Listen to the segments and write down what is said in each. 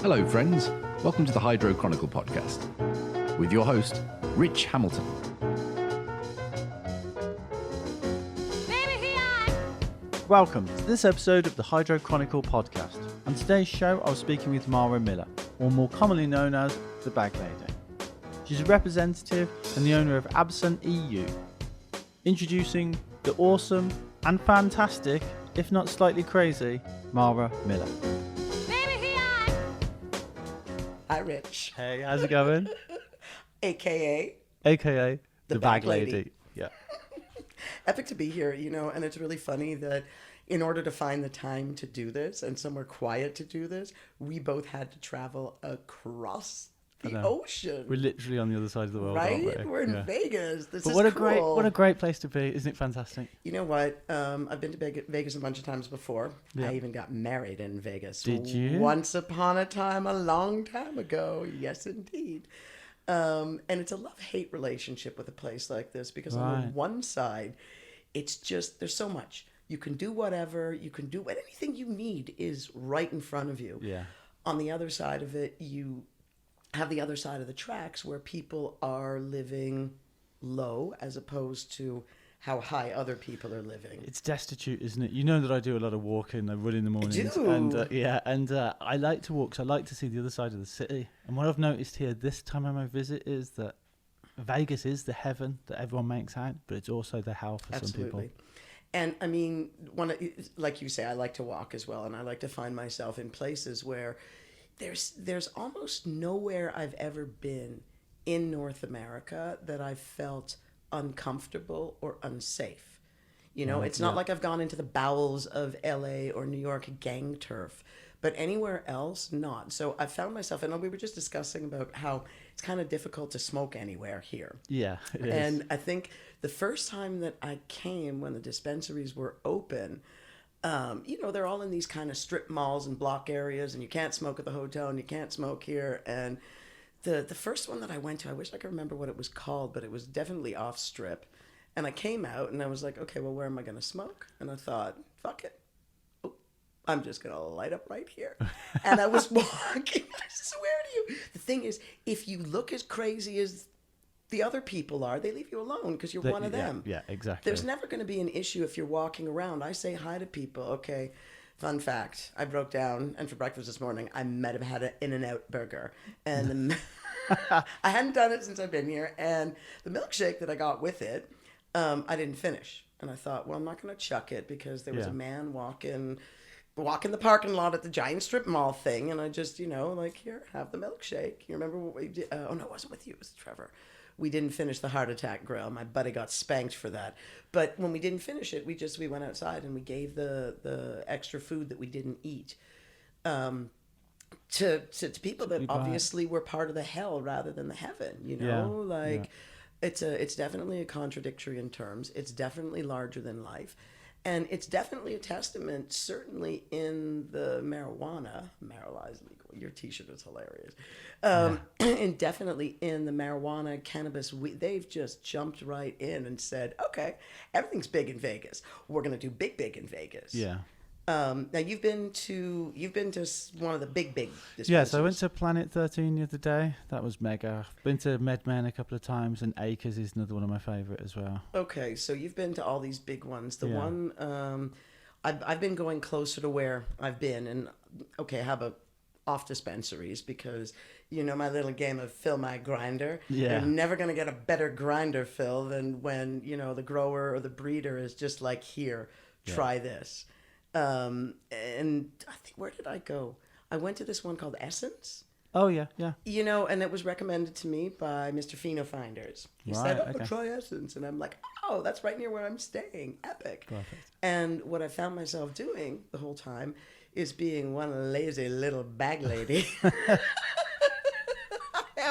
Hello, friends. Welcome to the Hydro Chronicle podcast with your host, Rich Hamilton. Welcome to this episode of the Hydro Chronicle podcast. On today's show, I was speaking with Mara Miller, or more commonly known as the Bag Lady. She's a representative and the owner of Absent EU. Introducing the awesome and fantastic, if not slightly crazy, Mara Miller. Hi, Rich. Hey, how's it going? AKA the Bag Lady. Yeah. Epic to be here, and it's really funny that in order to find the time to do this and somewhere quiet to do this, we both had to travel across the ocean. We're literally on the other side of the world, right? aren't we? We're in Vegas. This is cool. What a great place to be. Isn't it fantastic? You know what? I've been to Vegas a bunch of times before. Yeah. I even got married in Vegas. Did you? Once upon a time, a long time ago. Yes, indeed. And it's a love-hate relationship with a place like this because on the one side, it's just, there's so much. You can do whatever, anything you need is right in front of you. Yeah. On the other side of it, you have the other side of the tracks where people are living low as opposed to how high other people are living. It's destitute, isn't it? You know that I do a lot of walking. I run in the mornings. I do. And I like to walk, so I like to see the other side of the city. And what I've noticed here this time on my visit is that Vegas is the heaven that everyone makes out, but it's also the hell for some people. And I mean, like you say, I like to walk as well, and I like to find myself in places where there's almost nowhere I've ever been in North America that I've felt uncomfortable or unsafe. It's not like I've gone into the bowels of LA or New York gang turf, but anywhere else, not. So I found myself, and we were just discussing about how it's kind of difficult to smoke anywhere here. Yeah, it is. And I think the first time that I came, when the dispensaries were open, they're all in these kind of strip malls and block areas, and you can't smoke at the hotel and you can't smoke here. And the first one that I went to, I wish I could remember what it was called, but it was definitely off strip. And I came out and I was like, okay, well, where am I going to smoke? And I thought, fuck it. Oh, I'm just going to light up right here. And I was walking, I swear to you. The thing is, if you look as crazy as the other people are, they leave you alone because you're one of them. Yeah, exactly. There's never going to be an issue if you're walking around. I say hi to people. Okay, fun fact. I broke down, and for breakfast this morning, I might have had an In-N-Out burger. And I hadn't done it since I've been here. And the milkshake that I got with it, I didn't finish. And I thought, well, I'm not going to chuck it because there was a man walking the parking lot at the giant strip mall thing. And I just, here, have the milkshake. You remember what we did? Oh, no, it wasn't with you. It was Trevor. We didn't finish the heart attack grill. My buddy got spanked for that. But when we didn't finish it, we went outside and we gave the extra food that we didn't eat to people that obviously were part of the hell rather than the heaven. It's definitely a contradictory in terms. It's definitely larger than life. And it's definitely a testament, certainly in the marijuana is legal. Your T-shirt is hilarious. And definitely in the marijuana, cannabis, they've just jumped right in and said, okay, everything's big in Vegas. We're going to do big in Vegas. Yeah. Now you've been to one of the big dispensaries. Yeah, so I went to Planet 13 the other day. That was mega. I've been to MedMen a couple of times, and Acres is another one of my favourite as well. Okay, so you've been to all these big ones. The one I've been going closer to where I've been, and okay, how about off dispensaries, because my little game of fill my grinder. Yeah. You're never going to get a better grinder fill than when the grower or the breeder is just like, here, try this. And I think, where did I go? I went to this one called Essence. Oh, yeah. And it was recommended to me by Mr. Pheno Finders. He said, try Essence. And I'm like, oh, that's right near where I'm staying. Epic. Perfect. And what I found myself doing the whole time is being one lazy little bag lady.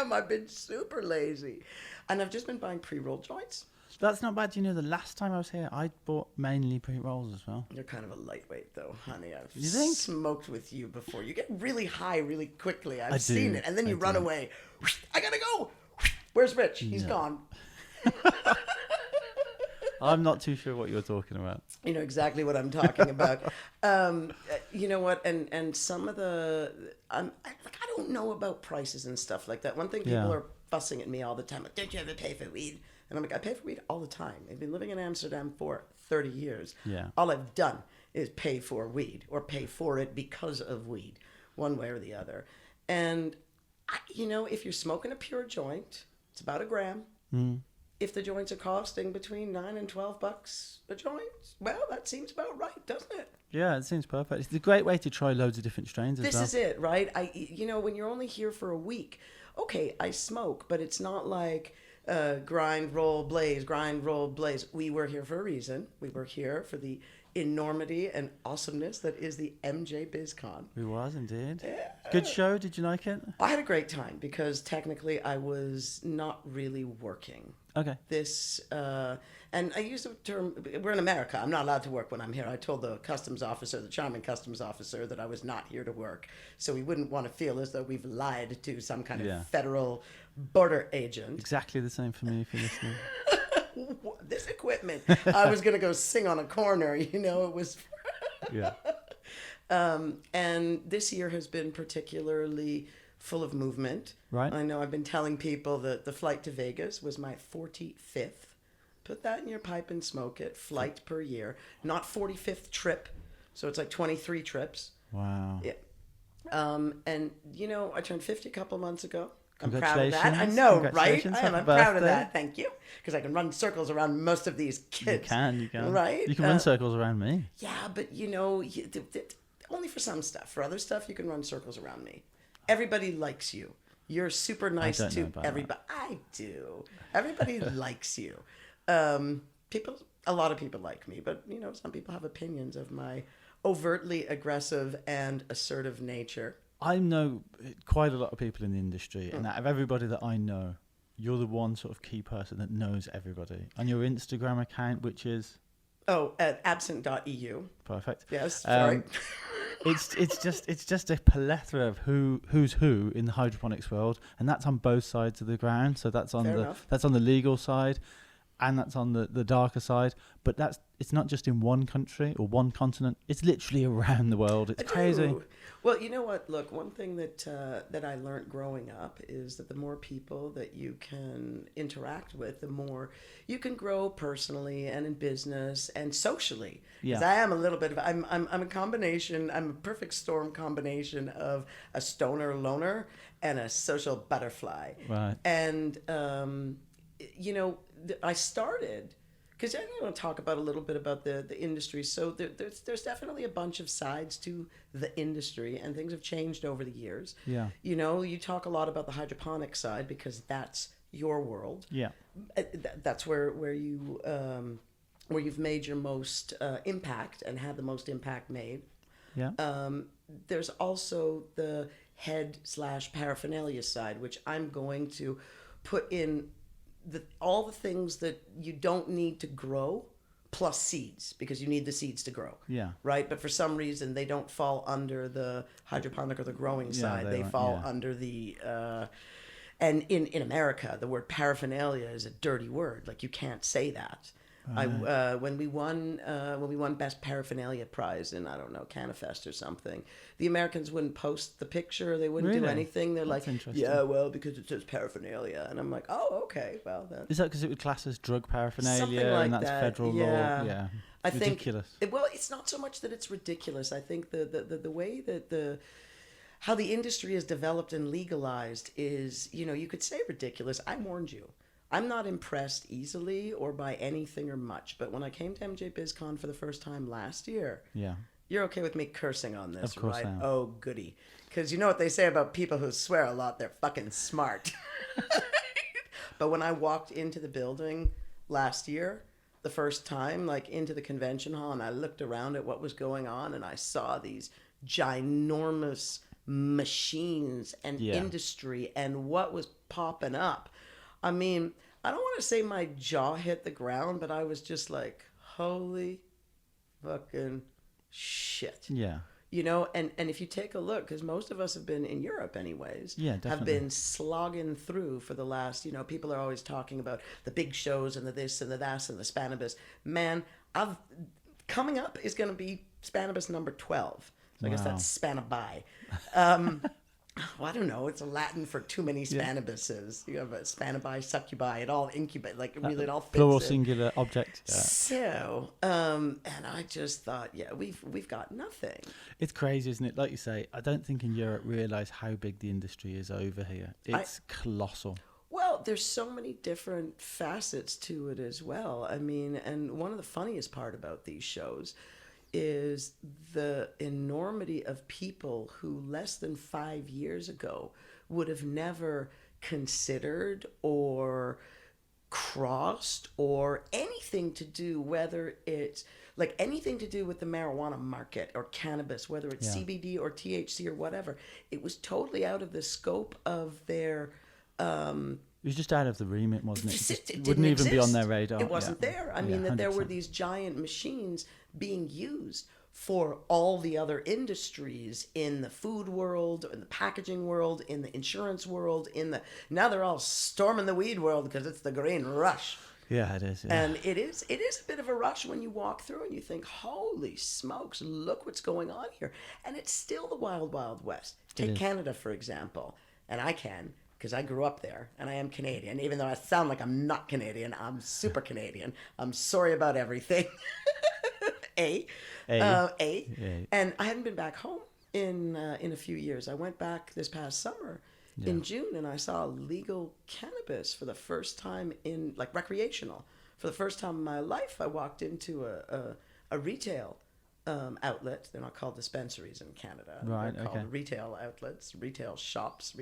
I've been super lazy. And I've just been buying pre-roll joints. That's not bad. The last time I was here, I bought mainly pre-rolls as well. You're kind of a lightweight, though, honey. I've You think? smoked with you before. You get really high really quickly. I've seen it. And then you run away. I gotta go. Where's Rich? He's gone. I'm not too sure what you're talking about. You know exactly what I'm talking about. You know what? And some of the I don't know about prices and stuff like that. One thing people are fussing at me all the time, like, don't you ever pay for weed? And I'm like, I pay for weed all the time. I've been living in Amsterdam for 30 years. Yeah. All I've done is pay for weed or pay for it because of weed, one way or the other. And if you're smoking a pure joint, it's about a gram. If the joints are costing between $9 and $12 a joint, well, that seems about right, doesn't it? Yeah, it seems perfect. It's a great way to try loads of different strains as well. This is it, right? When you're only here for a week, okay, I smoke, but it's not like grind, roll, blaze, grind, roll, blaze. We were here for a reason. We were here for the enormity and awesomeness that is the MJ BizCon. We was indeed. Yeah. Good show. Did you like it? I had a great time because technically I was not really working. Okay. And I use the term, we're in America. I'm not allowed to work when I'm here. I told the charming customs officer, that I was not here to work. So we wouldn't want to feel as though we've lied to some kind of federal border agent. Exactly the same for me, if you're listening. This equipment. I was going to go sing on a corner, it was... Yeah. And this year has been particularly full of movement. Right. I know I've been telling people that the flight to Vegas was my 45th. Put that in your pipe and smoke it. Flight per year. Not 45th trip. So it's like 23 trips. Wow. Yeah. And, I turned 50 a couple months ago. I'm proud of Congratulations. that. I know, right? I am. Happy I'm proud of birthday. that. Thank you. Because I can run circles around most of these kids. You can. Right? You can run circles around me. Yeah, but only for some stuff. For other stuff, you can run circles around me. Everybody likes you. You're super nice to everybody. I do. Everybody likes you. A lot of people like me, but some people have opinions of my overtly aggressive and assertive nature. I know quite a lot of people in the industry, and out of everybody that I know, you're the one sort of key person that knows everybody. On your Instagram account, which is... Oh, at absent.eu. Perfect. Yes, sorry. It's just a plethora of who's who in the hydroponics world, and that's on both sides of the ground. So that's on the legal side, and that's on the darker side. But it's not just in one country or one continent. It's literally around the world. It's crazy. Well, you know what? Look, one thing that I learned growing up is that the more people that you can interact with, the more you can grow personally and in business and socially. Because I am a little bit of I'm a combination. I'm a perfect storm combination of a stoner loner and a social butterfly. Right. And I started. Because I want to talk about a little bit about the industry. So there's definitely a bunch of sides to the industry, and things have changed over the years. Yeah. You talk a lot about the hydroponic side because that's your world. Yeah. That's where you've made your most impact and had the most impact made. Yeah. There's also the head/paraphernalia side, which I'm going to put in all the things that you don't need to grow, plus seeds, because you need the seeds to grow. Yeah. Right? But for some reason, they don't fall under the hydroponic or the growing side. They fall under the... and in America, the word paraphernalia is a dirty word. Like, you can't say that. When we won Best Paraphernalia Prize in, I don't know, Canifest or something, the Americans wouldn't post the picture. They wouldn't do anything. They're That's like, yeah, well, because it says paraphernalia. And I'm like, oh, okay, well then. Is that because it would class as drug paraphernalia Something like and that's that. federal law? Yeah. I ridiculous. think, well, it's not so much that it's ridiculous. I think the way that how the industry is developed and legalized is, you could say ridiculous. I warned you. I'm not impressed easily or by anything or much, but when I came to MJ BizCon for the first time last year, you're okay with me cursing on this, of course right? I am. Oh, goody. Because you know what they say about people who swear a lot, they're fucking smart. But when I walked into the building last year, the first time, like into the convention hall, and I looked around at what was going on, and I saw these ginormous machines and industry and what was popping up. I mean, I don't want to say my jaw hit the ground, but I was just like, holy fucking shit. Yeah. And if you take a look, because most of us have been in Europe anyways, have been slogging through for the last, people are always talking about the big shows and the this and the that and the Spanibus. Man, coming up is going to be Spanibus number 12. So I guess that's Spanabi. Well, I don't know. It's a Latin for too many Spanabuses. You have a Spanabi, succubi. It all incubate. Like really, it all fits. Plural in. singular object. Yeah. So, and I just thought, we've got nothing. It's crazy, isn't it? Like you say, I don't think in Europe realise how big the industry is over here. It's colossal. Well, there's so many different facets to it as well. I mean, and one of the funniest part about these shows is the enormity of people who less than 5 years ago would have never considered or crossed or anything to do, whether it's like anything to do with the marijuana market or cannabis, whether it's CBD or THC or whatever. It was totally out of the scope of their it was just out of the remit, wasn't it? It wouldn't even exist. be on their radar. It wasn't there. I mean, that there were these giant machines being used for all the other industries in the food world, in the packaging world, in the insurance world, now they're all storming the weed world because it's the green rush. Yeah, it is. Yeah. And it is a bit of a rush when you walk through and you think, holy smokes, look what's going on here. And it's still the wild, wild west. Take Canada, for example. And I can, because I grew up there and I am Canadian. Even though I sound like I'm not Canadian, I'm super Canadian. I'm sorry about everything. A. And I hadn't been back home in a few years. I went back this past summer in June, and I saw legal cannabis for the first time in, like, recreational. For the first time in my life, I walked into a retail outlet. They're not called dispensaries in Canada. Right, They're called retail outlets, retail shops,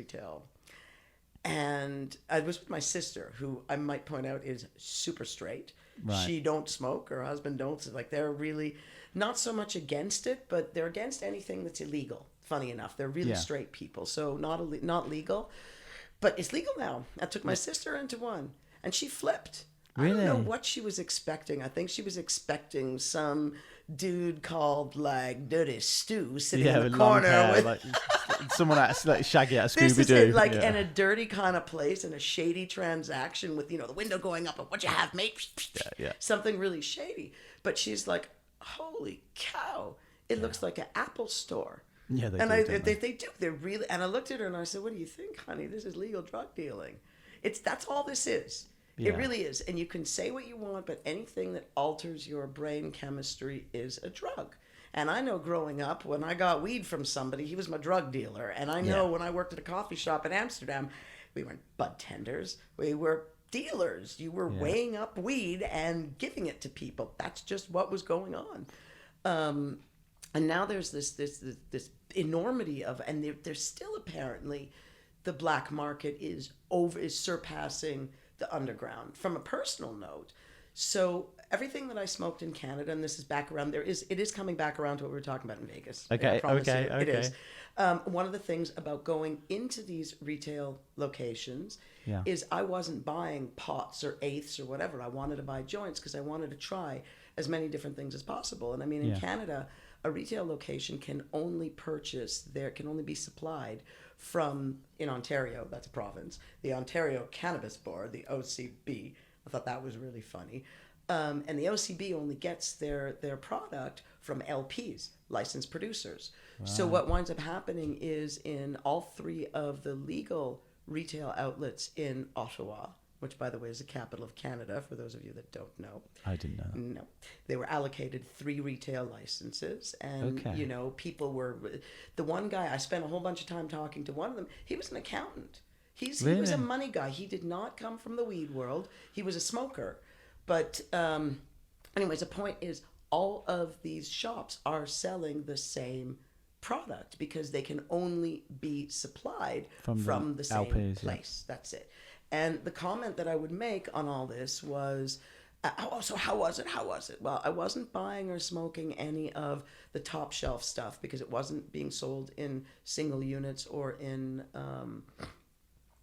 And I was with my sister, who I might point out is super straight. Right. She don't smoke. Her husband don't. Like, they're really not so much against it, but they're against anything that's illegal. Funny enough, they're really straight people. So not legal, but it's legal now. I took my sister into one, and she flipped. Really? I don't know what she was expecting. I think she was expecting some dude called, like, Dirty Stu sitting in the corner hair, with like someone like Shaggy out of This Scooby-Doo. is it, like in a dirty kind of place, in a shady transaction with, the window going up and what you have, mate? Something really shady. But she's like, holy cow, it looks like an Apple store. Yeah, they do. They're really. And I looked at her and I said, what do you think, honey? This is legal drug dealing. That's all this is. Yeah. It really is. And you can say what you want, but anything that alters your brain chemistry is a drug. And I know growing up, when I got weed from somebody, he was my drug dealer. And I know when I worked at a coffee shop in Amsterdam, we weren't bud tenders. We were dealers. You were weighing up weed and giving it to people. That's just what was going on. And now there's this enormity of, and there's still apparently the black market is surpassing the underground from a personal note. So everything that I smoked in Canada, and this is back around, it is coming back around to what we were talking about in Vegas. Okay. It is. One of the things about going into these retail locations is I wasn't buying pots or eighths or whatever. I wanted to buy joints because I wanted to try as many different things as possible. And I mean, in Canada, a retail location can only be supplied from, in Ontario, that's a province, the Ontario Cannabis Board, the OCB. I thought that was really funny. And the OCB only gets their product from LPs, licensed producers. Wow. So what winds up happening is in all three of the legal retail outlets in Ottawa, which, by the way, is the capital of Canada, for those of you that don't know. I didn't know. No. They were allocated 3 retail licenses. And, people were... The one guy, I spent a whole bunch of time talking to one of them. He was an accountant. He was a money guy. He did not come from the weed world. He was a smoker. But anyways, the point is all of these shops are selling the same product because they can only be supplied from the same LPs, place. That's it. And the comment that I would make on all this was, so how was it? Well, I wasn't buying or smoking any of the top shelf stuff because it wasn't being sold in single units or in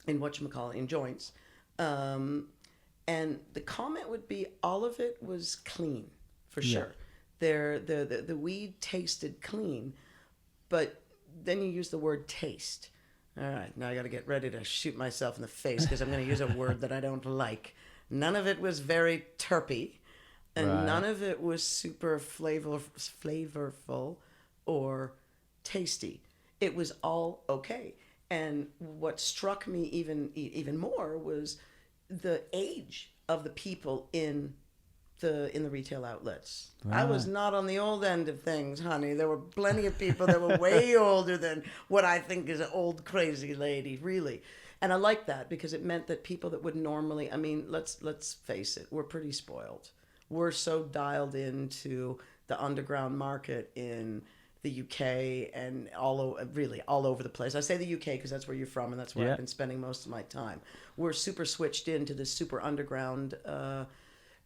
in joints. And the comment would be all of it was clean, for sure. The weed tasted clean, but then you use the word taste. All right, now I got to get ready to shoot myself in the face because I'm going to use a word that I don't like. None of it was very terpy, and none of it was super flavorful or tasty. It was all okay. And what struck me even more was the age of the people in the retail outlets. I was Right. not on the old end of things, honey. There were plenty of people that were way older than what I think is an old crazy lady, really. And I liked that because it meant that people that would normally, I mean, let's face it, we're pretty spoiled. We're so dialed into the underground market in the UK and really all over the place. I say the UK because that's where you're from and that's where Yeah. I've been spending most of my time. We're super switched into this super underground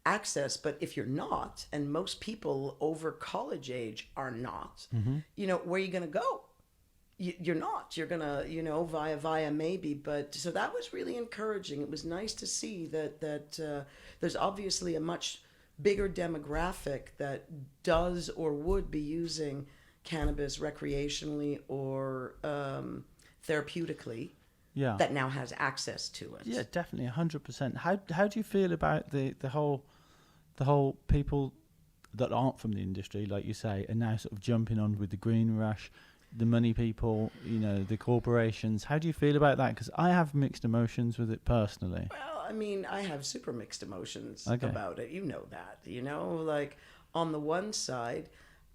access, but if you're not, and most people over college age are not, where are you going to go? You're not. You're gonna, via maybe. But so that was really encouraging. It was nice to see that there's obviously a much bigger demographic that does or would be using cannabis recreationally or therapeutically. Yeah. That now has access to it. Yeah, definitely, 100%. How do you feel about the whole people that aren't from the industry, like you say, are now sort of jumping on with the green rush, the money people, the corporations? How do you feel about that? Because I have mixed emotions with it personally. Well, I mean, I have super mixed emotions Okay. about it. You know that. Like on the one side,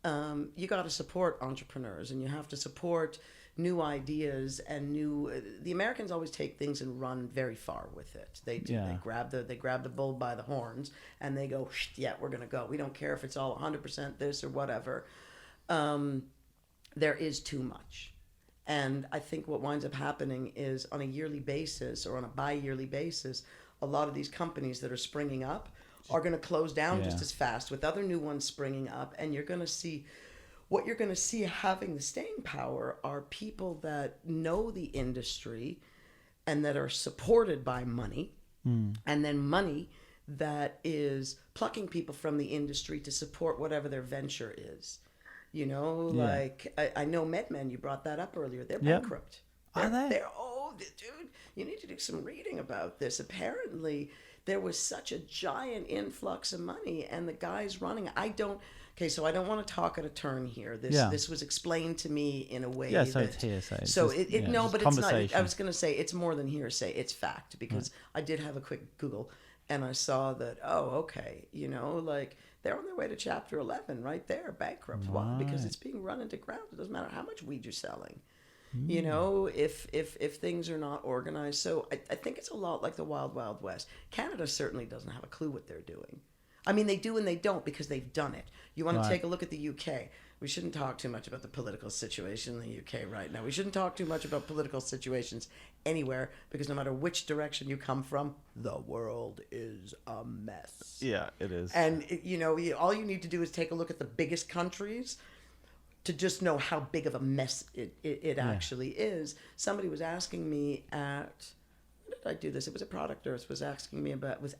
you got to support entrepreneurs and you have to support new ideas and the Americans always take things and run very far with it. They do. Yeah. They grab the bull by the horns and they go, yeah, we're gonna go. We don't care if it's all 100% this or whatever. There is too much. And I think what winds up happening is on a yearly basis or on a bi-yearly basis, a lot of these companies that are springing up are going to close down just as fast with other new ones springing up. And you're going to see what you're going to see having the staying power are people that know the industry and that are supported by money, and then money that is plucking people from the industry to support whatever their venture is. Like I know MedMen, you brought that up earlier. They're bankrupt. Are they? Dude, you need to do some reading about this. Apparently, there was such a giant influx of money, and the guys running. So I don't want to talk at a turn here. This was explained to me in a way. Yeah, so it's hearsay. It's So just, but it's not. conversation. I was going to say it's more than hearsay. It's fact because I did have a quick Google, and I saw that. Oh, okay. Like. They're on their way to Chapter 11 right there, bankrupt. Why? Because it's being run into ground. It doesn't matter how much weed you're selling. If things are not organized. So I think it's a lot like the Wild Wild West. Canada certainly doesn't have a clue what they're doing. I mean, they do and they don't because they've done it. You want to take a look at the UK. We shouldn't talk too much about the political situation in the UK right now. We shouldn't talk too much about political situations anywhere because no matter which direction you come from, the world is a mess. Yeah, it is. And, all you need to do is take a look at the biggest countries to just know how big of a mess it actually is. Somebody was asking me when did I do this? It was a product nurse was asking me about what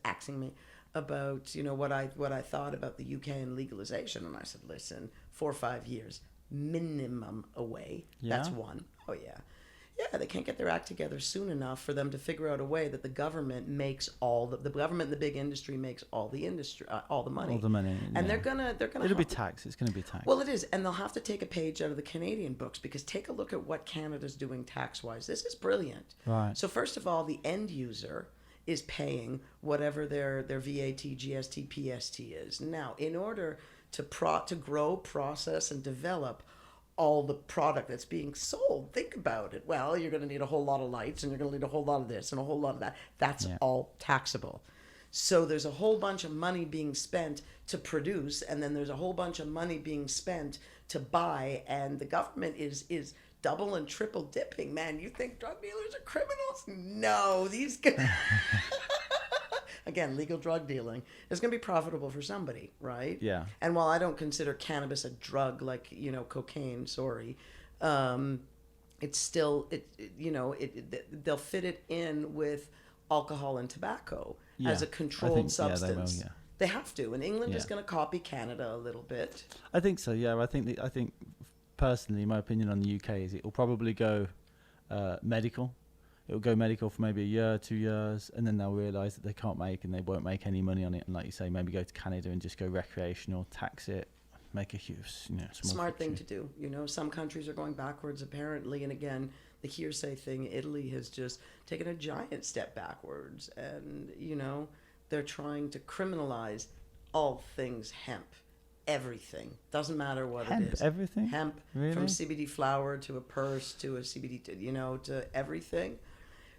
I thought about the UK and legalization. And I said, listen, 4 or 5 years minimum away. Yeah? That's one. Oh, yeah. Yeah, they can't get their act together soon enough for them to figure out a way that the government makes the government and the big industry makes all the industry, all the money. All the money. And yeah. they're gonna It'll be taxed. It's going to be taxed. Well, it is, and they'll have to take a page out of the Canadian books because take a look at what Canada's doing tax-wise. This is brilliant. Right. So first of all, the end user is paying whatever their VAT, GST, PST is. Now, in order to grow, process, and develop all the product that's being sold, think about it. Well, you're going to need a whole lot of lights, and you're going to need a whole lot of this and a whole lot of that. That's all taxable. So there's a whole bunch of money being spent to produce, and then there's a whole bunch of money being spent to buy, and the government is double and triple dipping. Man, you think drug dealers are criminals? No, these guys... Again, legal drug dealing is going to be profitable for somebody, right? Yeah. And while I don't consider cannabis a drug like, cocaine, it's still, they'll fit it in with alcohol and tobacco as a controlled substance. They will, They have to. And England is going to copy Canada a little bit. I think so, yeah. I think personally, my opinion on the UK is it will probably go medical. It'll go medical for maybe a year, 2 years, and then they'll realise that they won't make any money on it. And like you say, maybe go to Canada and just go recreational, tax it, make a huge, Smart thing to do. Some countries are going backwards apparently, and again, the hearsay thing, Italy has just taken a giant step backwards, and they're trying to criminalize all things hemp. Everything. Doesn't matter what hemp, it is. Everything? Hemp, really? from CBD flower to a purse to a CBD, to everything.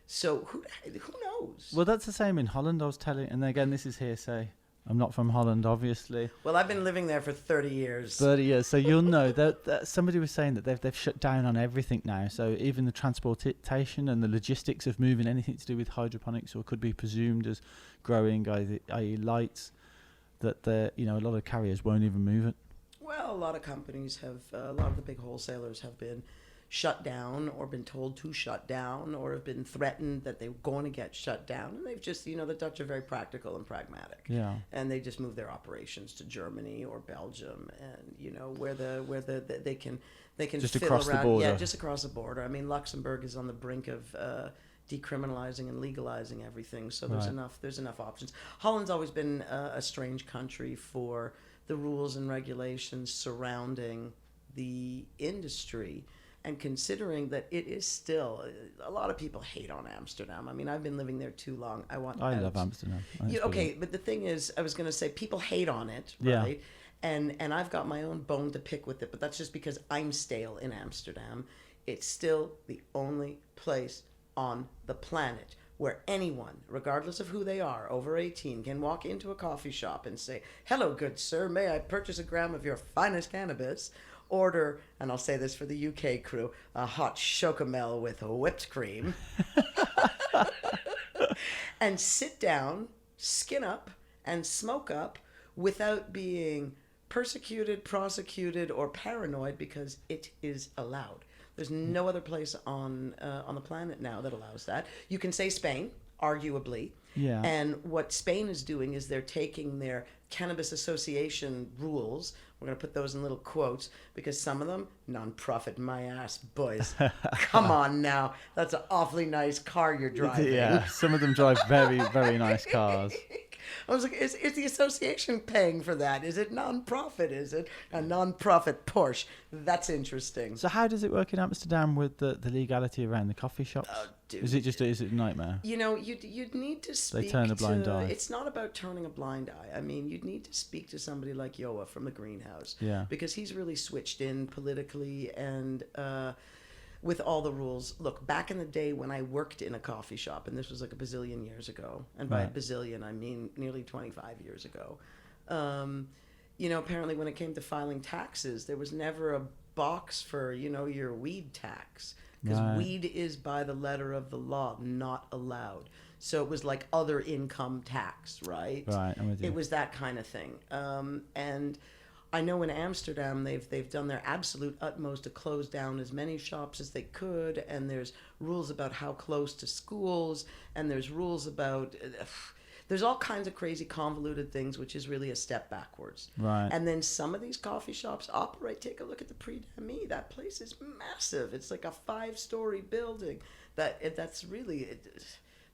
So who knows? Well, that's the same in Holland, I was telling. And again, this is hearsay. I'm not from Holland, obviously. Well, I've been living there for 30 years. 30 years. So you'll know that somebody was saying that they've shut down on everything now. So even the transportation and the logistics of moving anything to do with hydroponics, or could be presumed as growing, i.e. lights, that a lot of carriers won't even move it. Well, a lot of companies a lot of the big wholesalers have been shut down or been told to shut down or have been threatened that they're going to get shut down. And they've just, the Dutch are very practical and pragmatic. Yeah. And they just move their operations to Germany or Belgium and, where they can just fill across around. the border. Yeah, just across the border. I mean, Luxembourg is on the brink of decriminalizing and legalizing everything. So there's enough options. Holland's always been a strange country for the rules and regulations surrounding the industry. And considering that it is still, a lot of people hate on Amsterdam. I mean, I've been living there too long. I love Amsterdam. Okay, but the thing is, I was going to say, people hate on it, right? Yeah. And I've got my own bone to pick with it, but that's just because I'm stale in Amsterdam. It's still the only place on the planet where anyone, regardless of who they are, over 18, can walk into a coffee shop and say, "Hello, good sir, may I purchase a gram of your finest cannabis?" Order, and I'll say this for the UK crew, a hot chocomel with whipped cream. And sit down, skin up, and smoke up without being persecuted, prosecuted, or paranoid, because it is allowed. There's no other place on the planet now that allows that. You can say Spain, arguably. Yeah. And what Spain is doing is they're taking their Cannabis Association rules. We're going to put those in little quotes because some of them, non-profit my ass, boys. Come on now. That's an awfully nice car you're driving. Yeah, some of them drive very, very nice cars. I was like, is the association paying for that? Is it non-profit? Is it a non-profit Porsche? That's interesting. So how does it work in Amsterdam with the legality around the coffee shops? Dude. Is it a nightmare? You'd need to speak. They turn a blind eye. It's not about turning a blind eye. I mean, you'd need to speak to somebody like Yoa from the Greenhouse. Yeah. Because he's really switched in politically and with all the rules. Look, back in the day when I worked in a coffee shop, and this was like a bazillion years ago, and by Right. bazillion I mean nearly 25 years ago, apparently when it came to filing taxes, there was never a box for, your weed tax. Because Right. weed is by the letter of the law not allowed. So it was like other income tax, right? Right, I'm with you. It was that kind of thing. And I know in Amsterdam they've done their absolute utmost to close down as many shops as they could, and there's rules about how close to schools, and there's rules about there's all kinds of crazy convoluted things, which is really a step backwards. Right. And then some of these coffee shops operate. Take a look at the Prix-d'Ami. That place is massive. It's like a 5-story building. That's really.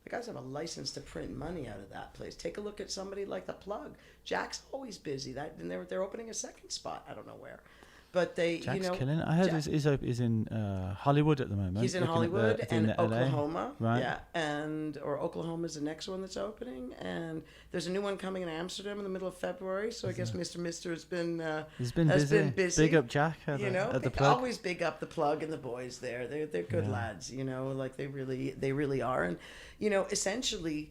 The guys have a license to print money out of that place. Take a look at somebody like The Plug. Jack's always busy. And they're opening a second spot. I don't know where, but Jack's killing it. I heard he's in Hollywood at the moment. He's in Hollywood and Oklahoma. Right. Yeah, or Oklahoma is the next one that's opening, and there's a new one coming in Amsterdam in the middle of February. So I guess Mr. Mister has been busy. Big up Jack at the Plug. Always big up the Plug and the boys there. They're good lads. Like they really are, and essentially.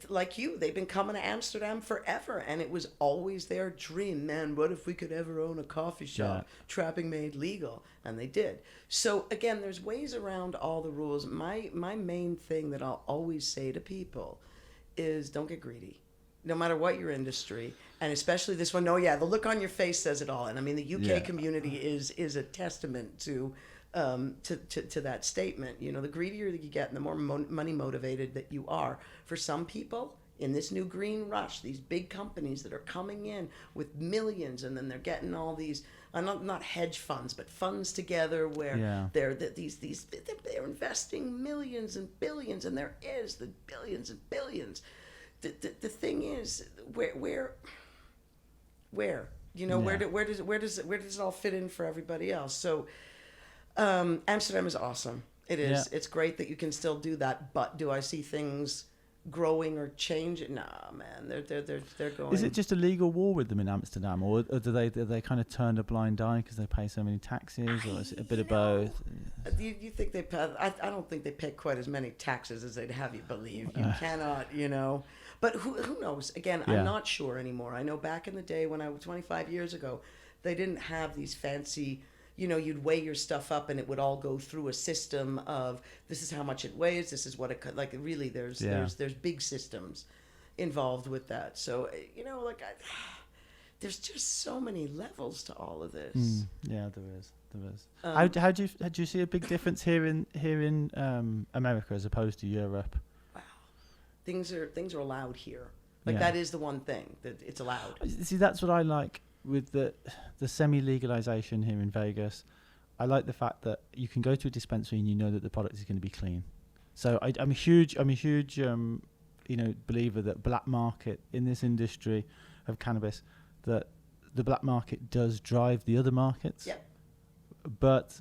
Like they've been coming to Amsterdam forever, and it was always their dream. Man, what if we could ever own a coffee shop, trapping made legal? And they did. So again, there's ways around all the rules. My main thing that I'll always say to people is don't get greedy, no matter what your industry, and especially this one. No, the look on your face says it all. And I mean, the UK community is a testament to that statement. The greedier that you get and the more money motivated that you are. For some people in this new green rush, these big companies that are coming in with millions, and then they're getting all these not hedge funds but funds together where they're investing millions and billions, and there is the billions and billions. The thing is where You know, where does it all fit in for everybody else? So Amsterdam is awesome. It is. Yeah. It's great that you can still do that. But do I see things growing or changing? Nah, man. They're going. Is it just a legal war with them in Amsterdam, or do they kind of turn a blind eye because they pay so many taxes, or is it a bit of both? You think they pay? I don't think they pay quite as many taxes as they'd have you believe. You cannot, But who knows? Again, I'm not sure anymore. I know back in the day when I was 25 years ago, they didn't have these fancy, you'd weigh your stuff up and it would all go through a system of this is how much it weighs, this is what it could, like really there's big systems involved with that. So, there's just so many levels to all of this. Yeah, there is. How do you see a big difference here in America as opposed to Europe? Wow, things are allowed here. That is the one thing that it's allowed. See, that's what I like with the semi-legalization here in Vegas. I like the fact that you can go to a dispensary and you know that the product is going to be clean. So I'm a huge believer that black market in this industry of cannabis, that the black market does drive the other markets. Yep. But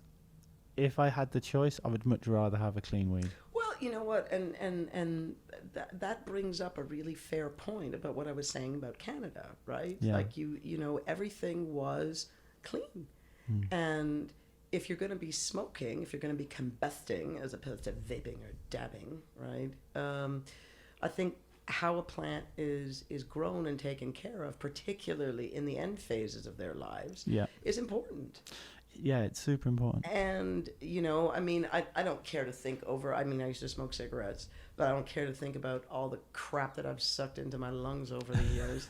if I had the choice, I would much rather have a clean weed. Well, you know what, and that brings up a really fair point about what I was saying about Canada, right? Yeah. Like everything was clean, and if you're going to be smoking, if you're going to be combusting as opposed to vaping or dabbing, right? I think how a plant is grown and taken care of, particularly in the end phases of their lives, is important. Yeah, it's super important. And, I don't care to think over, I used to smoke cigarettes, but I don't care to think about all the crap that I've sucked into my lungs over the years.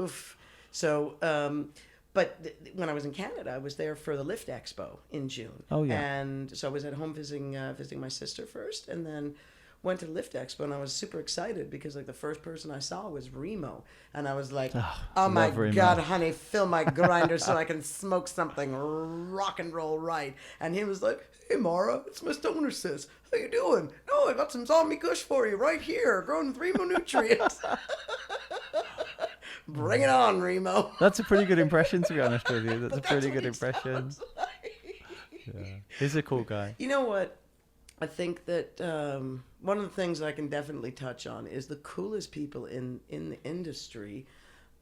Oof. So, when I was in Canada, I was there for the Lift Expo in June. Oh, yeah. And so I was at home visiting my sister first, and then went to the Lift Expo, and I was super excited because the first person I saw was Remo, and I was like, oh my God, honey, fill my grinder so I can smoke something rock and roll right. And he was like, hey Mara, it's my stoner sis, how you doing? No, I got some zombie kush for you right here, grown with Remo nutrients. Bring it on, Remo. That's a pretty good impression, to be honest with you. That's a pretty good impression. Yeah. He's a cool guy. You know what? I think that one of the things I can definitely touch on is the coolest people in the industry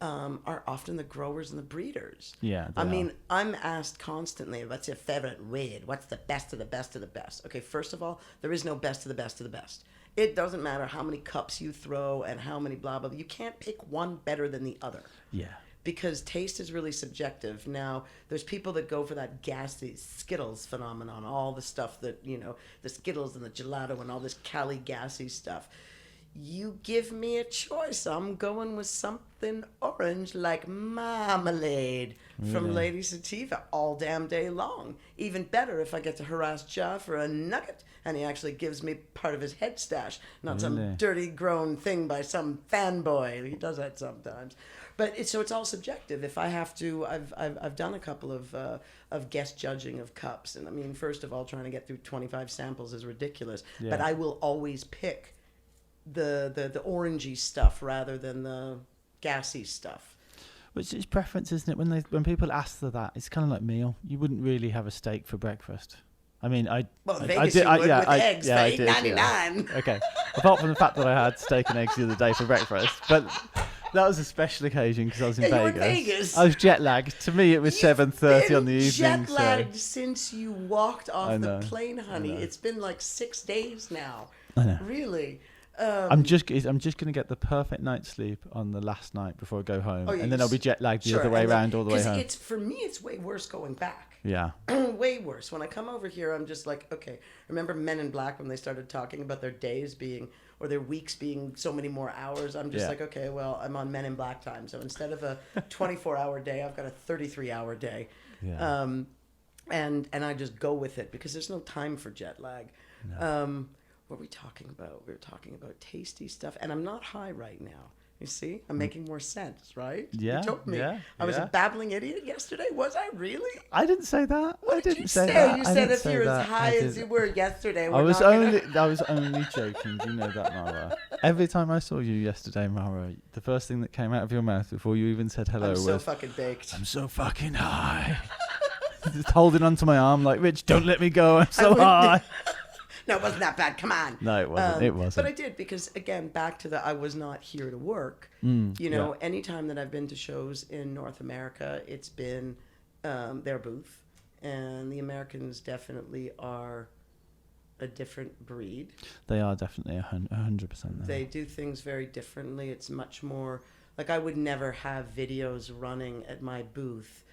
are often the growers and the breeders. Yeah. I'm asked constantly, what's your favorite weed? What's the best of the best of the best? Okay, first of all, there is no best of the best of the best. It doesn't matter how many cups you throw and how many blah, blah, blah. You can't pick one better than the other. Yeah. Because taste is really subjective. Now, there's people that go for that gassy Skittles phenomenon, all the stuff that, the Skittles and the gelato and all this Cali gassy stuff. You give me a choice, I'm going with something orange like marmalade from Lady Sativa all damn day long. Even better if I get to harass Ja for a nugget and he actually gives me part of his head stash, not some dirty grown thing by some fanboy. He does that sometimes. But it's all subjective. If I have to, I've done a couple of guest judging of cups, and first of all, trying to get through 25 samples is ridiculous. Yeah. But I will always pick the orangey stuff rather than the gassy stuff. Which is preference, isn't it? When people ask for that, it's kind of like meal. You wouldn't really have a steak for breakfast. Vegas you would with eggs for $8.99. Yeah. Okay. Apart from the fact that I had steak and eggs the other day for breakfast, but that was a special occasion because I was in Vegas. I was jet lagged. To me, it was 7:30 on the evening. Jet lagged since you walked off the plane, honey. It's been like 6 days now. I know. Really. I'm just going to get the perfect night's sleep on the last night before I go home, and then I'll be jet lagged the other way around all the way home. For me, it's way worse going back. Yeah. Way worse. When I come over here, I'm just like, okay. Remember Men in Black when they started talking about their days being, or their weeks being so many more hours? I'm just like, okay, well, I'm on Men in Black time. So instead of a 24-hour day, I've got a 33-hour day. Yeah. And I just go with it because there's no time for jet lag. No. What were we talking about? We were talking about tasty stuff. And I'm not high right now You see, I'm making more sense, right? Yeah, You told me. yeah, I was a yeah. babbling idiot yesterday. Was I really? I didn't say that. What I did didn't you say say? that. You I said didn't if say you're that. as high as you were yesterday, we're not I was only joking. You know that, Mara. Every time I saw you yesterday, Mara, the first thing that came out of your mouth before you even said hello I'm was, so fucking baked. "I'm so fucking high." Just holding onto my arm like, Rich, don't let me go. I'm so high. No, it wasn't that bad. Come on. No, it wasn't. It wasn't. But I did because, again, back to I was not here to work. Anytime that I've been to shows in North America, it's been their booth. And the Americans definitely are a different breed. They are definitely 100%. They do things very differently. It's much more like I would never have videos running at my booth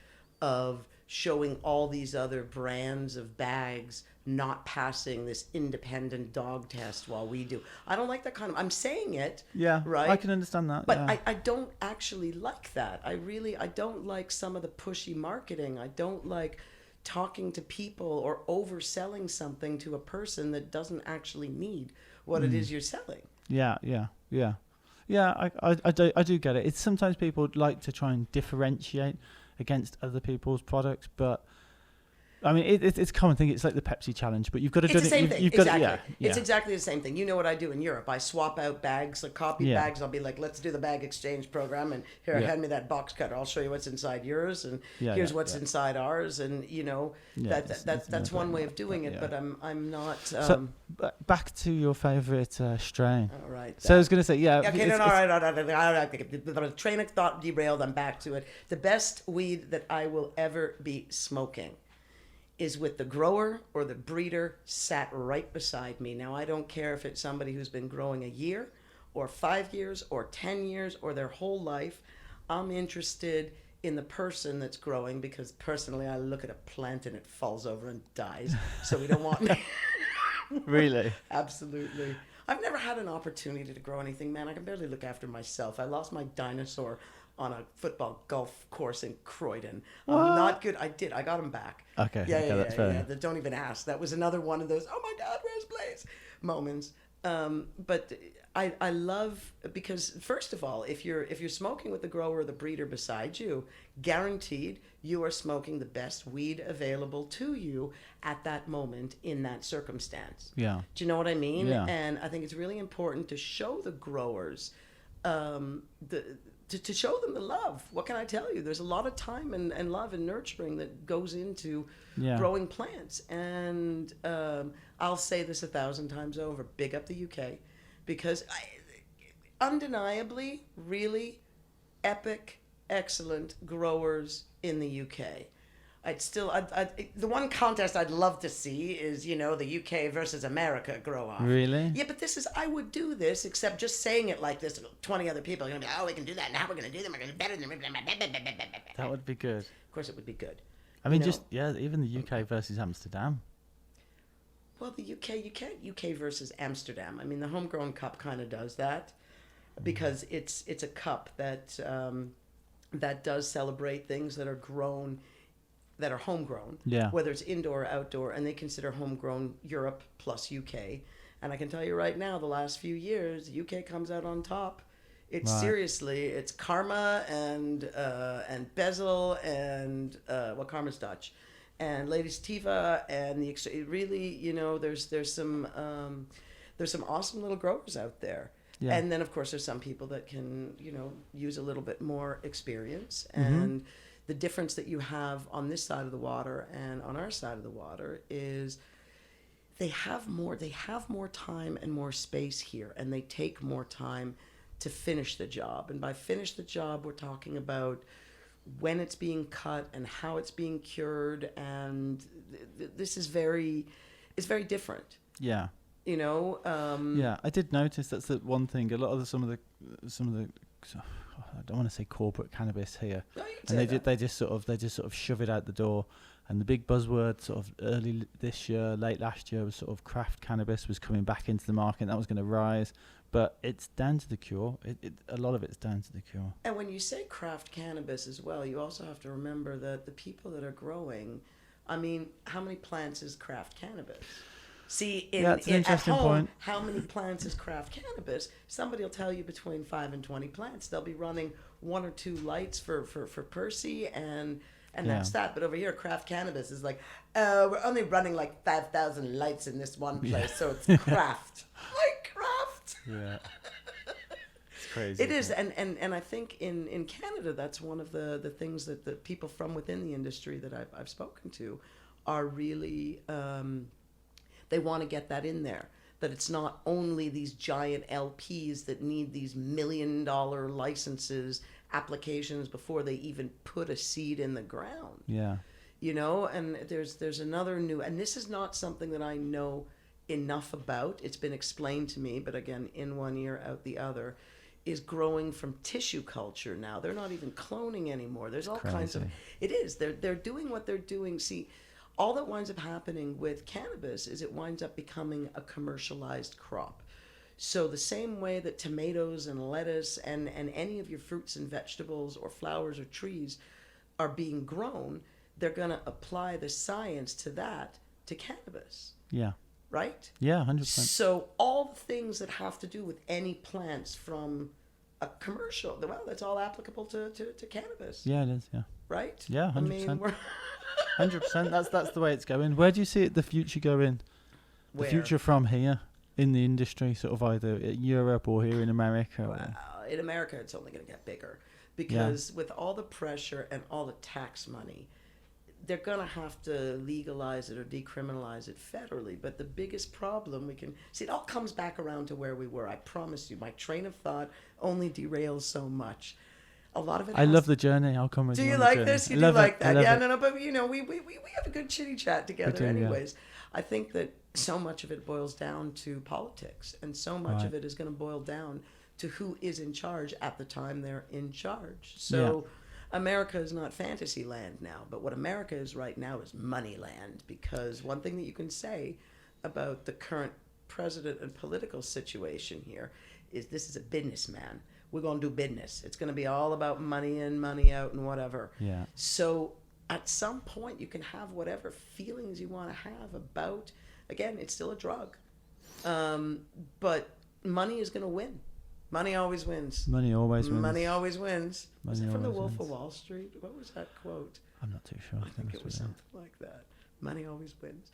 of showing all these other brands of bags not passing this independent dog test while we do. I don't like that kind of, I'm saying it. Yeah, right. I can understand that. But yeah. I don't actually like that. I don't like some of the pushy marketing. I don't like talking to people or overselling something to a person that doesn't actually need what it is you're selling. Yeah. I do get it. It's sometimes people like to try and differentiate against other people's products, but I mean, it's a common thing. It's like the Pepsi challenge, but you've got to do it. It's the same thing. Exactly. It's exactly the same thing. You know what I do in Europe? I swap out bags, like copied bags. I'll be like, let's do the bag exchange program, and here, hand me that box cutter. I'll show you what's inside yours, and here's what's inside ours, and that's one way of doing it. But I'm not. So back to your favorite strain. All right. So I was going to say, all right. The train of thought derailed. I'm back to it. The best weed that I will ever be smoking is with the grower or the breeder sat right beside me. Now, I don't care if it's somebody who's been growing a year or 5 years or 10 years or their whole life. I'm interested in the person that's growing because personally I look at a plant and it falls over and dies. So we don't want me. Really? Absolutely. I've never had an opportunity to grow anything, man. I can barely look after myself. I lost my dinosaur on a football golf course in Croydon. I'm not good. I did. I got him back. Okay. That's fair. Don't even ask. That was another one of those, oh my God, where's Blaze moments. But I love, because first of all, if you're smoking with the grower or the breeder beside you, guaranteed you are smoking the best weed available to you at that moment in that circumstance. Yeah. Do you know what I mean? Yeah. And I think it's really important to show the growers to show them the love. What can I tell you? There's a lot of time and love and nurturing that goes into growing plants. And I'll say this 1,000 times over. Big up the UK. Because undeniably, really epic, excellent growers in the UK. The one contest I'd love to see is, the UK versus America grow off. Really? Yeah, but I would do this, except just saying it like this, 20 other people are going to be, oh, we can do that, now we're going to do them, we're going to do better than That would be good. Of course it would be good. I mean, even the UK versus Amsterdam. Well, the UK, you can't UK versus Amsterdam. I mean, the Homegrown Cup kind of does that because it's a cup that does celebrate things that are grown, that are homegrown, whether it's indoor or outdoor, and they consider homegrown Europe plus UK. And I can tell you right now, the last few years, UK comes out on top. It's seriously, it's Karma and Bezel and Karma's Dutch, and Lady Sativa, and it really, there's some awesome little growers out there. Yeah. And then of course there's some people that can use a little bit more experience and. The difference that you have on this side of the water and on our side of the water is they have more time and more space here, and they take more time to finish the job. And by finish the job, we're talking about when it's being cut and how it's being cured, and this is very different. Yeah. Yeah, I did notice that's the one thing. A lot of some of the I don't want to say corporate cannabis here, and they just sort of shove it out the door. And the big buzzword sort of early this year, late last year, was sort of craft cannabis was coming back into the market, and that was going to rise. But it's down to the cure. A lot of it's down to the cure. And when you say craft cannabis as well, you also have to remember that the people that are growing, I mean, how many plants is craft cannabis? See, that's an interesting at home, point. how many plants is craft cannabis? Somebody will tell you between 5 and 20 plants. They'll be running 1 or 2 lights for Percy, and that's that. But over here, craft cannabis is like, we're only running like 5,000 lights in this one place, so it's craft. Like craft. Yeah. It's crazy. It is, and I think in Canada, that's one of the things that the people from within the industry that I've spoken to are really, they want to get that in there. That it's not only these giant LPs that need these $1 million licenses, applications before they even put a seed in the ground. Yeah. You know, and there's another new, and this is not something that I know enough about. It's been explained to me, but again, in one ear, out the other, is growing from tissue culture now. They're not even cloning anymore. There's all kinds of, it is. They're doing what they're doing. See, all that winds up happening with cannabis is it winds up becoming a commercialized crop. So the same way that tomatoes and lettuce and any of your fruits and vegetables or flowers or trees are being grown, they're going to apply the science to that, to cannabis. Yeah. Right? Yeah, 100%. So all the things that have to do with any plants from a commercial, well, that's all applicable to cannabis. Yeah, it is, yeah. Right? Yeah, 100%. I mean, 100%. That's the way it's going. Where do you see the future going? The future from here in the industry, sort of either in Europe or here in America? Well, in America, it's only going to get bigger because with all the pressure and all the tax money, they're going to have to legalize it or decriminalize it federally. But the biggest problem we can see, it all comes back around to where we were. I promise you, my train of thought only derails so much. A lot of it. I love the journey. I'll come with you. Do you on the like journey. this? You do like that? Yeah, it. no. But you know, we have a good chitty chat together, do, anyways. Yeah. I think that so much of it boils down to politics, and so much of it is going to boil down to who is in charge at the time they're in charge. So, America is not fantasy land now, but what America is right now is money land. Because one thing that you can say about the current president and political situation here is this is a businessman. We're going to do business. It's going to be all about money in, money out, and whatever. Yeah. So at some point, you can have whatever feelings you want to have about, again, it's still a drug. But money is going to win. Money always wins. Money always wins. Money always wins. Was it from The Wolf of wins. Wall Street? What was that quote? I'm not too sure. I think it was something like that. Money always wins.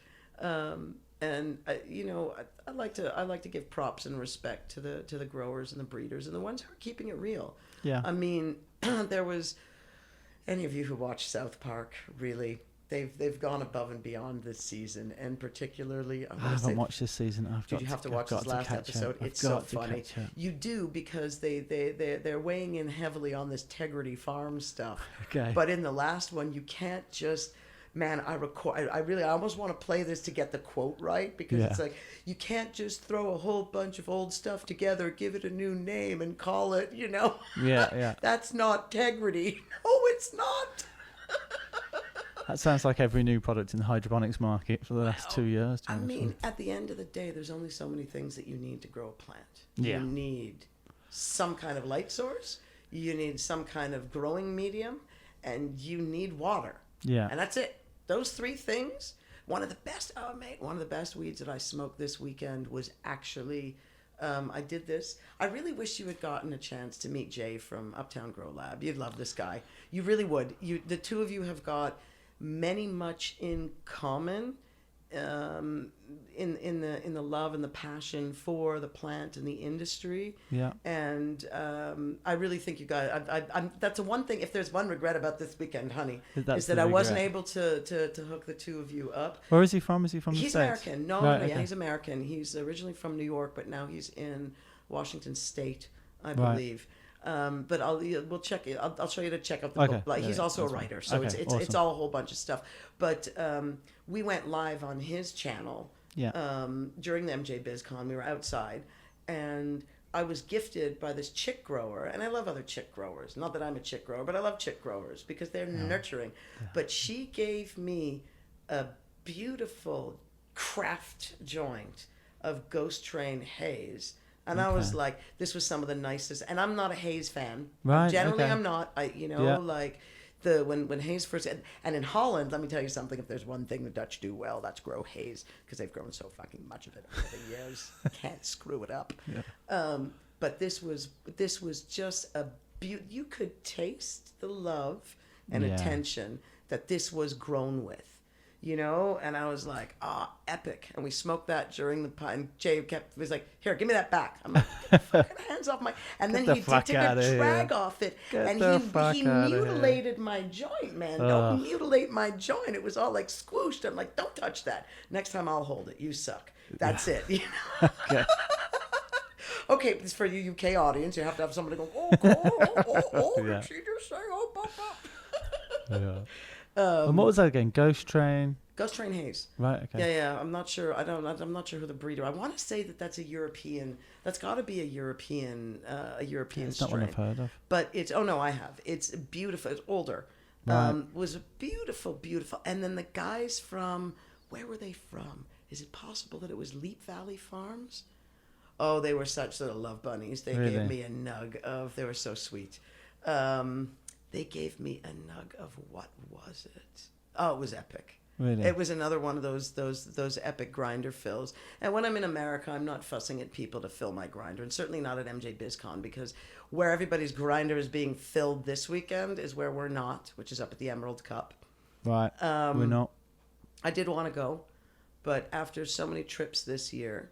And you know, I like to give props and respect to the growers and the breeders and the ones who are keeping it real. Yeah. I mean, there was any of you who watch South Park, really, they've gone above and beyond this season, and particularly I haven't watched this season. You have to watch this last episode. It's so funny. You do, because they're weighing in heavily on this Tegrity Farm stuff. Okay. But in the last one, you can't just. Man, I almost want to play this to get the quote right, because it's like, you can't just throw a whole bunch of old stuff together, give it a new name, and call it, you know. Yeah. That's not Tegrity. No, it's not. That sounds like every new product in the hydroponics market for the last 2 years. I mean, at the end of the day, there's only so many things that you need to grow a plant. Yeah. You need some kind of light source, you need some kind of growing medium, and you need water. Yeah. And that's it. Those 3 things. One of the best weeds that I smoked this weekend was actually, I did this. I really wish you had gotten a chance to meet Jay from Uptown Grow Lab. You'd love this guy. You really would. The two of you have got much in common, in the love and the passion for the plant and the industry. Yeah. And I really think you guys. That's the one thing. If there's one regret about this weekend, honey, is that I wasn't able to hook the two of you up. Where is he from? Is he from the He's States? American. No, Right, yeah, okay. he's American. He's originally from New York, but now he's in Washington State, I Right. believe. But we'll check it. I'll show you to check out the Okay. book. Like, Yeah, he's also a that's fine. writer, so Okay, it's awesome. all a whole bunch of stuff. But we went live on his channel. Yeah. During the MJ BizCon. We were outside, and I was gifted by this chick grower, and I love other chick growers. Not that I'm a chick grower, but I love chick growers because they're nurturing. Yeah. But she gave me a beautiful craft joint of Ghost Train haze. And I was like, this was some of the nicest. And I'm not a haze fan. Right. Generally, okay. I'm not. when haze first, and in Holland, let me tell you something. If there's one thing the Dutch do well, that's grow haze, because they've grown so fucking much of it over the years. Can't screw it up. Yeah. But this was just a beauty. You could taste the love and attention that this was grown with. And I was like, epic. And we smoked that during the pie. And Jay was like, here, give me that back. I'm like, get the fucking hands off my... And then he took a drag off it. And he mutilated my joint, man. Don't mutilate my joint. It was all like squooshed. I'm like, don't touch that. Next time I'll hold it. You suck. That's it. Okay. Okay, this for you UK audience. You have to have somebody go, did she just say, Yeah. And what was that again? Ghost Train. Ghost Train Haze. Right. Okay. Yeah. I'm not sure. I'm not sure who the breeder. I want to say that that's a European. That's got to be a European It's strain. not one I've heard of. But it's. Oh no, I have. It's beautiful. It's older. Right. Was beautiful. And then the guys from, where were they from? Is it possible that it was Leap Valley Farms? Oh, they were such little love bunnies. They Really? gave me a nug of. They were so sweet. They gave me a nug of, what was it? Oh, it was epic. Really? It was another one of those epic grinder fills. And when I'm in America, I'm not fussing at people to fill my grinder, and certainly not at MJ BizCon, because where everybody's grinder is being filled this weekend is where we're not, which is up at the Emerald Cup. Right. We're not. I did want to go, but after so many trips this year...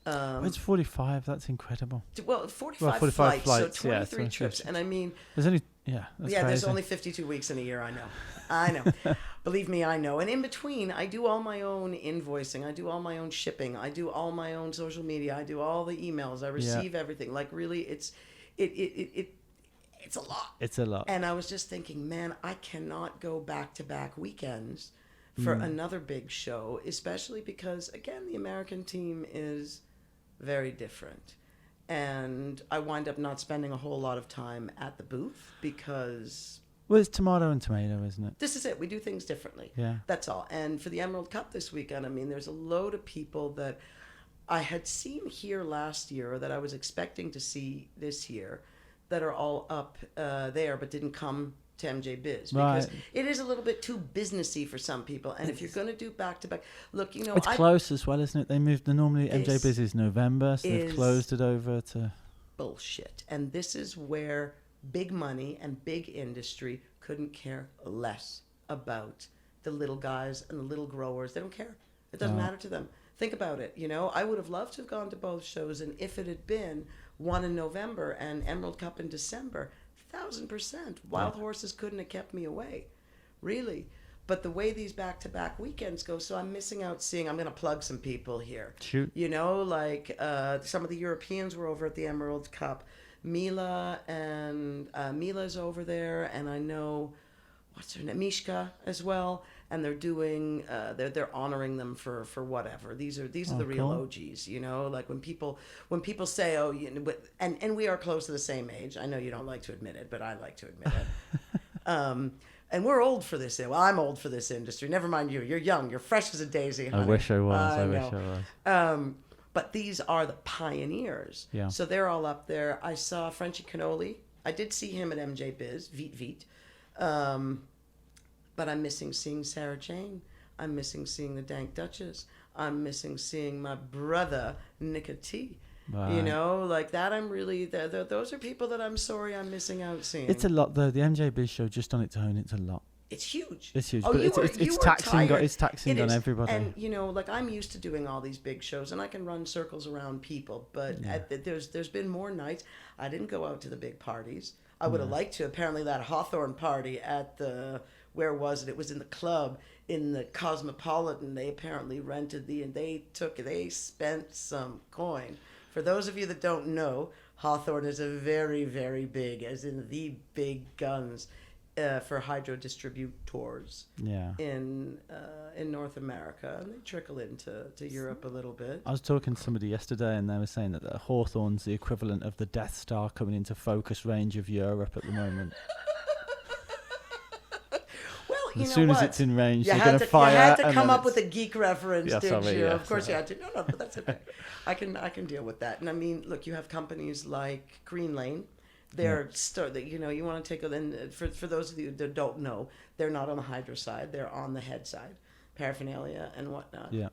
it's 45. That's incredible. Well, 45 flights, so 23 yeah, trips. And I mean... There's only... Yeah, that's crazy. There's only 52 weeks in a year. I know. Believe me, I know. And in between, I do all my own invoicing. I do all my own shipping. I do all my own social media. I do all the emails. I receive everything. Like, really, it's a lot. It's a lot. And I was just thinking, man, I cannot go back-to-back weekends for another big show, especially because, again, the American team is very different. And I wind up not spending a whole lot of time at the booth because... Well, it's tomato and tomato, isn't it? This is it. We do things differently. Yeah. That's all. And for the Emerald Cup this weekend, I mean, there's a load of people that I had seen here last year, or that I was expecting to see this year, that are all up there but didn't come to MJ Biz, because it is a little bit too businessy for some people. And if you're going to do back-to-back... Look, it's close as well, isn't it? They moved... Normally MJ Biz is November, so they've closed it over to... Bullshit. And this is where big money and big industry couldn't care less about the little guys and the little growers. They don't care. It doesn't matter to them. Think about it. I would have loved to have gone to both shows, and if it had been one in November and Emerald Cup in December... 1,000%. Wild horses couldn't have kept me away, really. But the way these back-to-back weekends go, so I'm missing out seeing... I'm going to plug some people here. Shoot. Like some of the Europeans were over at the Emerald Cup. Mila's over there, and I know what's her name, Mishka as well. And they're doing they're honoring them for whatever. These are the real OGs, like when people say, and we are close to the same age. I know you don't like to admit it, but I like to admit it. And we're old for this. Well, I'm old for this industry. Never mind you. You're young. You're fresh as a daisy, honey. I wish I was. But these are the pioneers. Yeah. So they're all up there. I saw Frenchie Cannoli. I did see him at MJ Biz. Veet. But I'm missing seeing Sarah Jane. I'm missing seeing the Dank Duchess. I'm missing seeing my brother, Nika T. Right. Like that. I'm really... those are people that I'm sorry I'm missing out seeing. It's a lot, though. The MJ Biz show, just on its own, it's a lot. It's huge. It's huge. Oh, but it's taxing. It's taxing on everybody. And, like I'm used to doing all these big shows, and I can run circles around people. But there's been more nights. I didn't go out to the big parties. I would have liked to. Apparently that Hawthorne party at the... Where was it? It was in the club, in the Cosmopolitan. They apparently rented they spent some coin. For those of you that don't know, Hawthorne is a very, very big, as in the big guns, for hydro distributors. Yeah. In North America, and they trickle into Europe a little bit. I was talking to somebody yesterday, and they were saying that the Hawthorne's the equivalent of the Death Star coming into focus range of Europe at the moment. As soon as it's in range, they're going to fire. You had to come up with a geek reference, didn't you? Yeah, of course you had to. No, but that's okay. I can deal with that. And I mean, look, you have companies like Green Lane They're you want to take then for those of you that don't know, they're not on the Hydro side, they're on the head side, paraphernalia and whatnot. Yeah.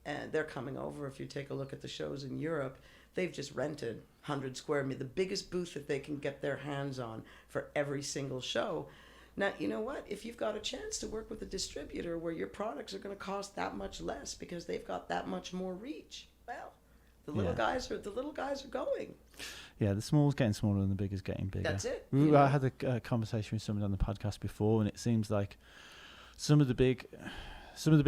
And they're coming over. If you take a look at the shows in Europe, they've just rented 100 square meters, the biggest booth that they can get their hands on for every single show. Now, you know what? If you've got a chance to work with a distributor where your products are going to cost that much less because they've got that much more reach, well, the little guys are going. Yeah, the small's getting smaller and the big is getting bigger. That's it. I had a conversation with someone on the podcast before, and it seems like some of the big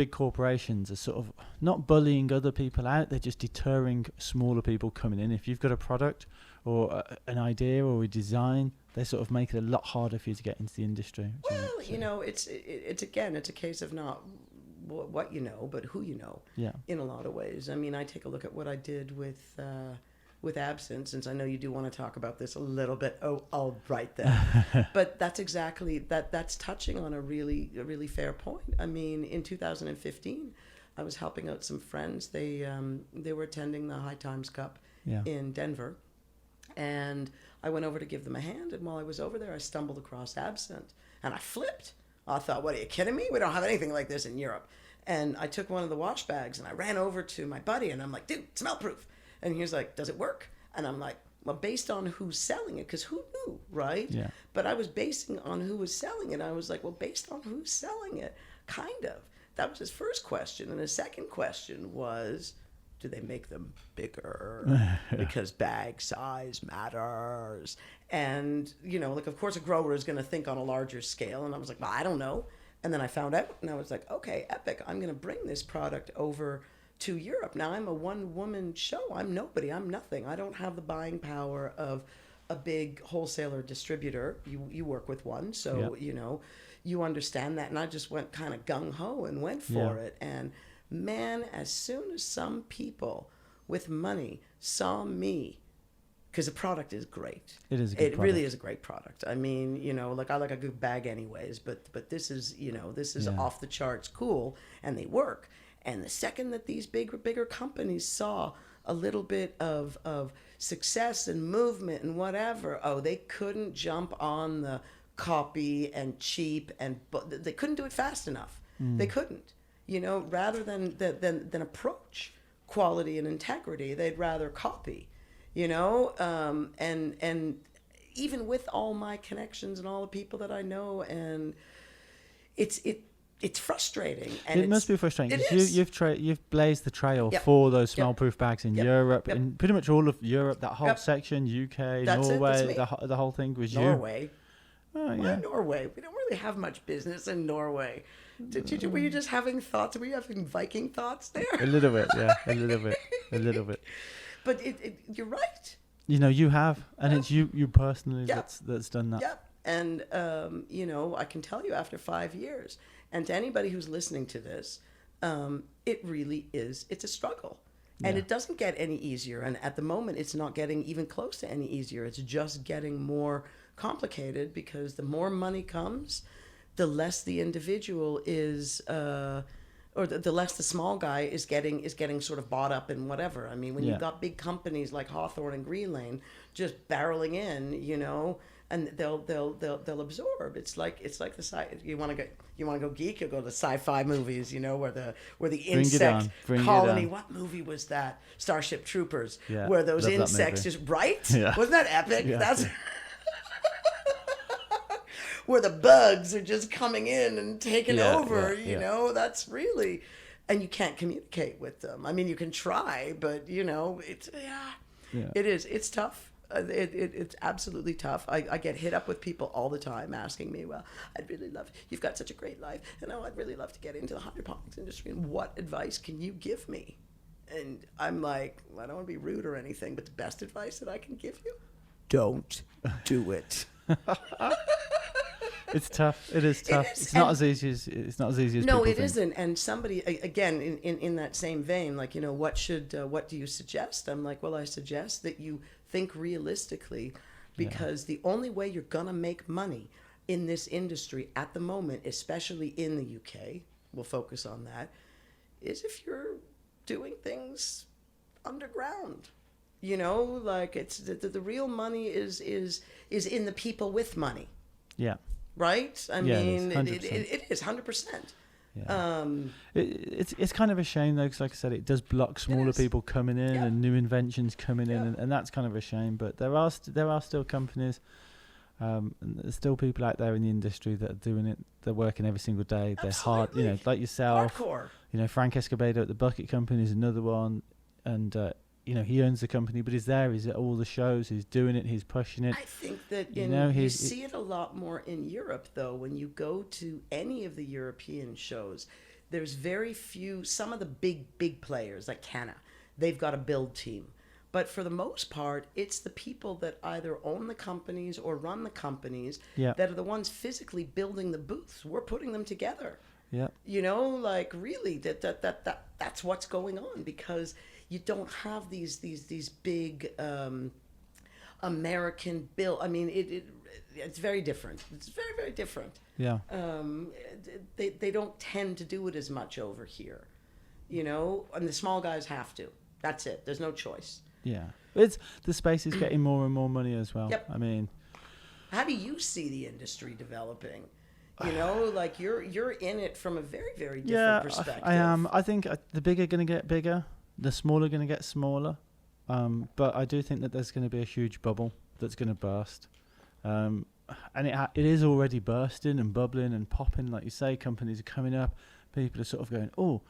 corporations are sort of not bullying other people out, they're just deterring smaller people coming in. If you've got a product or an idea or a design, they sort of make it a lot harder for you to get into the industry. Well, it's a case of not what you know, but who you know. Yeah. In a lot of ways. I mean, I take a look at what I did with Absinthe, since I know you do want to talk about this a little bit. Oh, all right then. But that's exactly that's touching on a really fair point. I mean, in 2015, I was helping out some friends. They were attending the High Times Cup in Denver, and I went over to give them a hand. And while I was over there, I stumbled across Absinthe, and I flipped. I thought, what, are you kidding me? We don't have anything like this in Europe. And I took one of the wash bags and I ran over to my buddy and I'm like, dude, smell proof. And he was like, does it work? And I'm like, well, based on who's selling it, because who knew, right? Yeah. But I was basing on who was selling it. I was like, well, based on who's selling it, kind of. That was his first question. And his second question was, do they make them bigger? Because bag size matters. And, like, of course, a grower is going to think on a larger scale. And I was like, well, I don't know. And then I found out, and I was like, okay, epic. I'm going to bring this product over to Europe. Now, I'm a one-woman show. I'm nobody. I'm nothing. I don't have the buying power of a big wholesaler distributor. You work with one, so, you understand that. And I just went kind of gung-ho and went for it. And, man, as soon as some people with money saw me, because the product is great. It is a good product. Really is a great product. I mean, like, I like a good bag anyways, but this is, this is off the charts cool, and they work. And the second that these bigger companies saw a little bit of success and movement and whatever, they couldn't jump on the copy and cheap, but they couldn't do it fast enough. They couldn't. Rather than approach quality and integrity, they'd rather copy. And even with all my connections and all the people that I know, and it's frustrating. And it must be frustrating because you've blazed the trail Yep. for those small Yep. proof bags in Yep. Europe, Yep. in pretty much all of Europe. That whole Yep. section, UK, That's it, Norway, that's me. the whole thing was Norway. you. Oh Why yeah. Norway? We don't really have much business in Norway. Were you just having thoughts? Were you having Viking thoughts there? A little bit, yeah, a little bit. But you're right. You have, and it's you personally Yep. that's done that. Yep. And, I can tell you after 5 years, and to anybody who's listening to this, it really is, it's a struggle. And it doesn't get any easier. And at the moment, it's not getting even close to any easier. It's just getting more complicated because the more money comes, the less the individual is, or the less the small guy is getting sort of bought up in whatever. I mean, when you've got big companies like Hawthorne and Green Lane just barreling in, and they'll absorb. It's like the you want to go geek, you'll go to sci-fi movies, where the insect colony. What movie was that? Starship Troopers, where those insects just wasn't that epic? Yeah. That's where the bugs are just coming in and taking over. That's really, and you can't communicate with them. I mean, you can try, but it's it is. It's tough. It's absolutely tough. I get hit up with people all the time asking me, well, you've got such a great life, and I'd really love to get into the hydroponics industry, and what advice can you give me? And I'm like, I don't want to be rude or anything, but the best advice that I can give you, don't do it. It's tough. It is tough. It's not as easy as no, people it think. isn't. And somebody again in that same vein, like, what do you suggest? I'm like, well, I suggest that you think realistically, because the only way you're gonna make money in this industry at the moment, especially in the UK, we'll focus on that, is if you're doing things underground. You know, like it's the real money is in the people with money, Yeah. right? I Yeah, mean, it is, it is 100%. Yeah. It's kind of a shame though, because like I said, it does block smaller is. people coming in Yeah. and new inventions coming in, Yeah. and that's kind of a shame. But there are still companies, and there's still people out there in the industry that are doing it. They're working every single day. They're hard, you know, Absolutely. like yourself. Hardcore. You know, Frank Escobedo at the Bucket Company is another one, and you know, he owns the company, but he's there. He's at all the shows. He's doing it. He's pushing it. I think that You see it a lot more in Europe, though. When you go to any of the European shows, there's very few. Some of the big players, like Canna, they've got a build team. But for the most part, it's the people that either own the companies or run the companies Yeah. that are the ones physically building the booths. We're putting them together. Yeah. You know, like really, that's what's going on, because you don't have these big American build. I mean, it's very different. It's very, very different. Yeah. They don't tend to do it as much over here, you know, and the small guys have to. That's it. There's no choice. Yeah. The space is getting more and more money as well. Yep. I mean, how do you see the industry developing? You know, like you're in it from a very, very different perspective. I am. I think the bigger going to get bigger, the smaller going to get smaller. But I do think that there's going to be a huge bubble that's going to burst. And it is already bursting and bubbling and popping. Like you say, companies are coming up. People are sort of going, oh,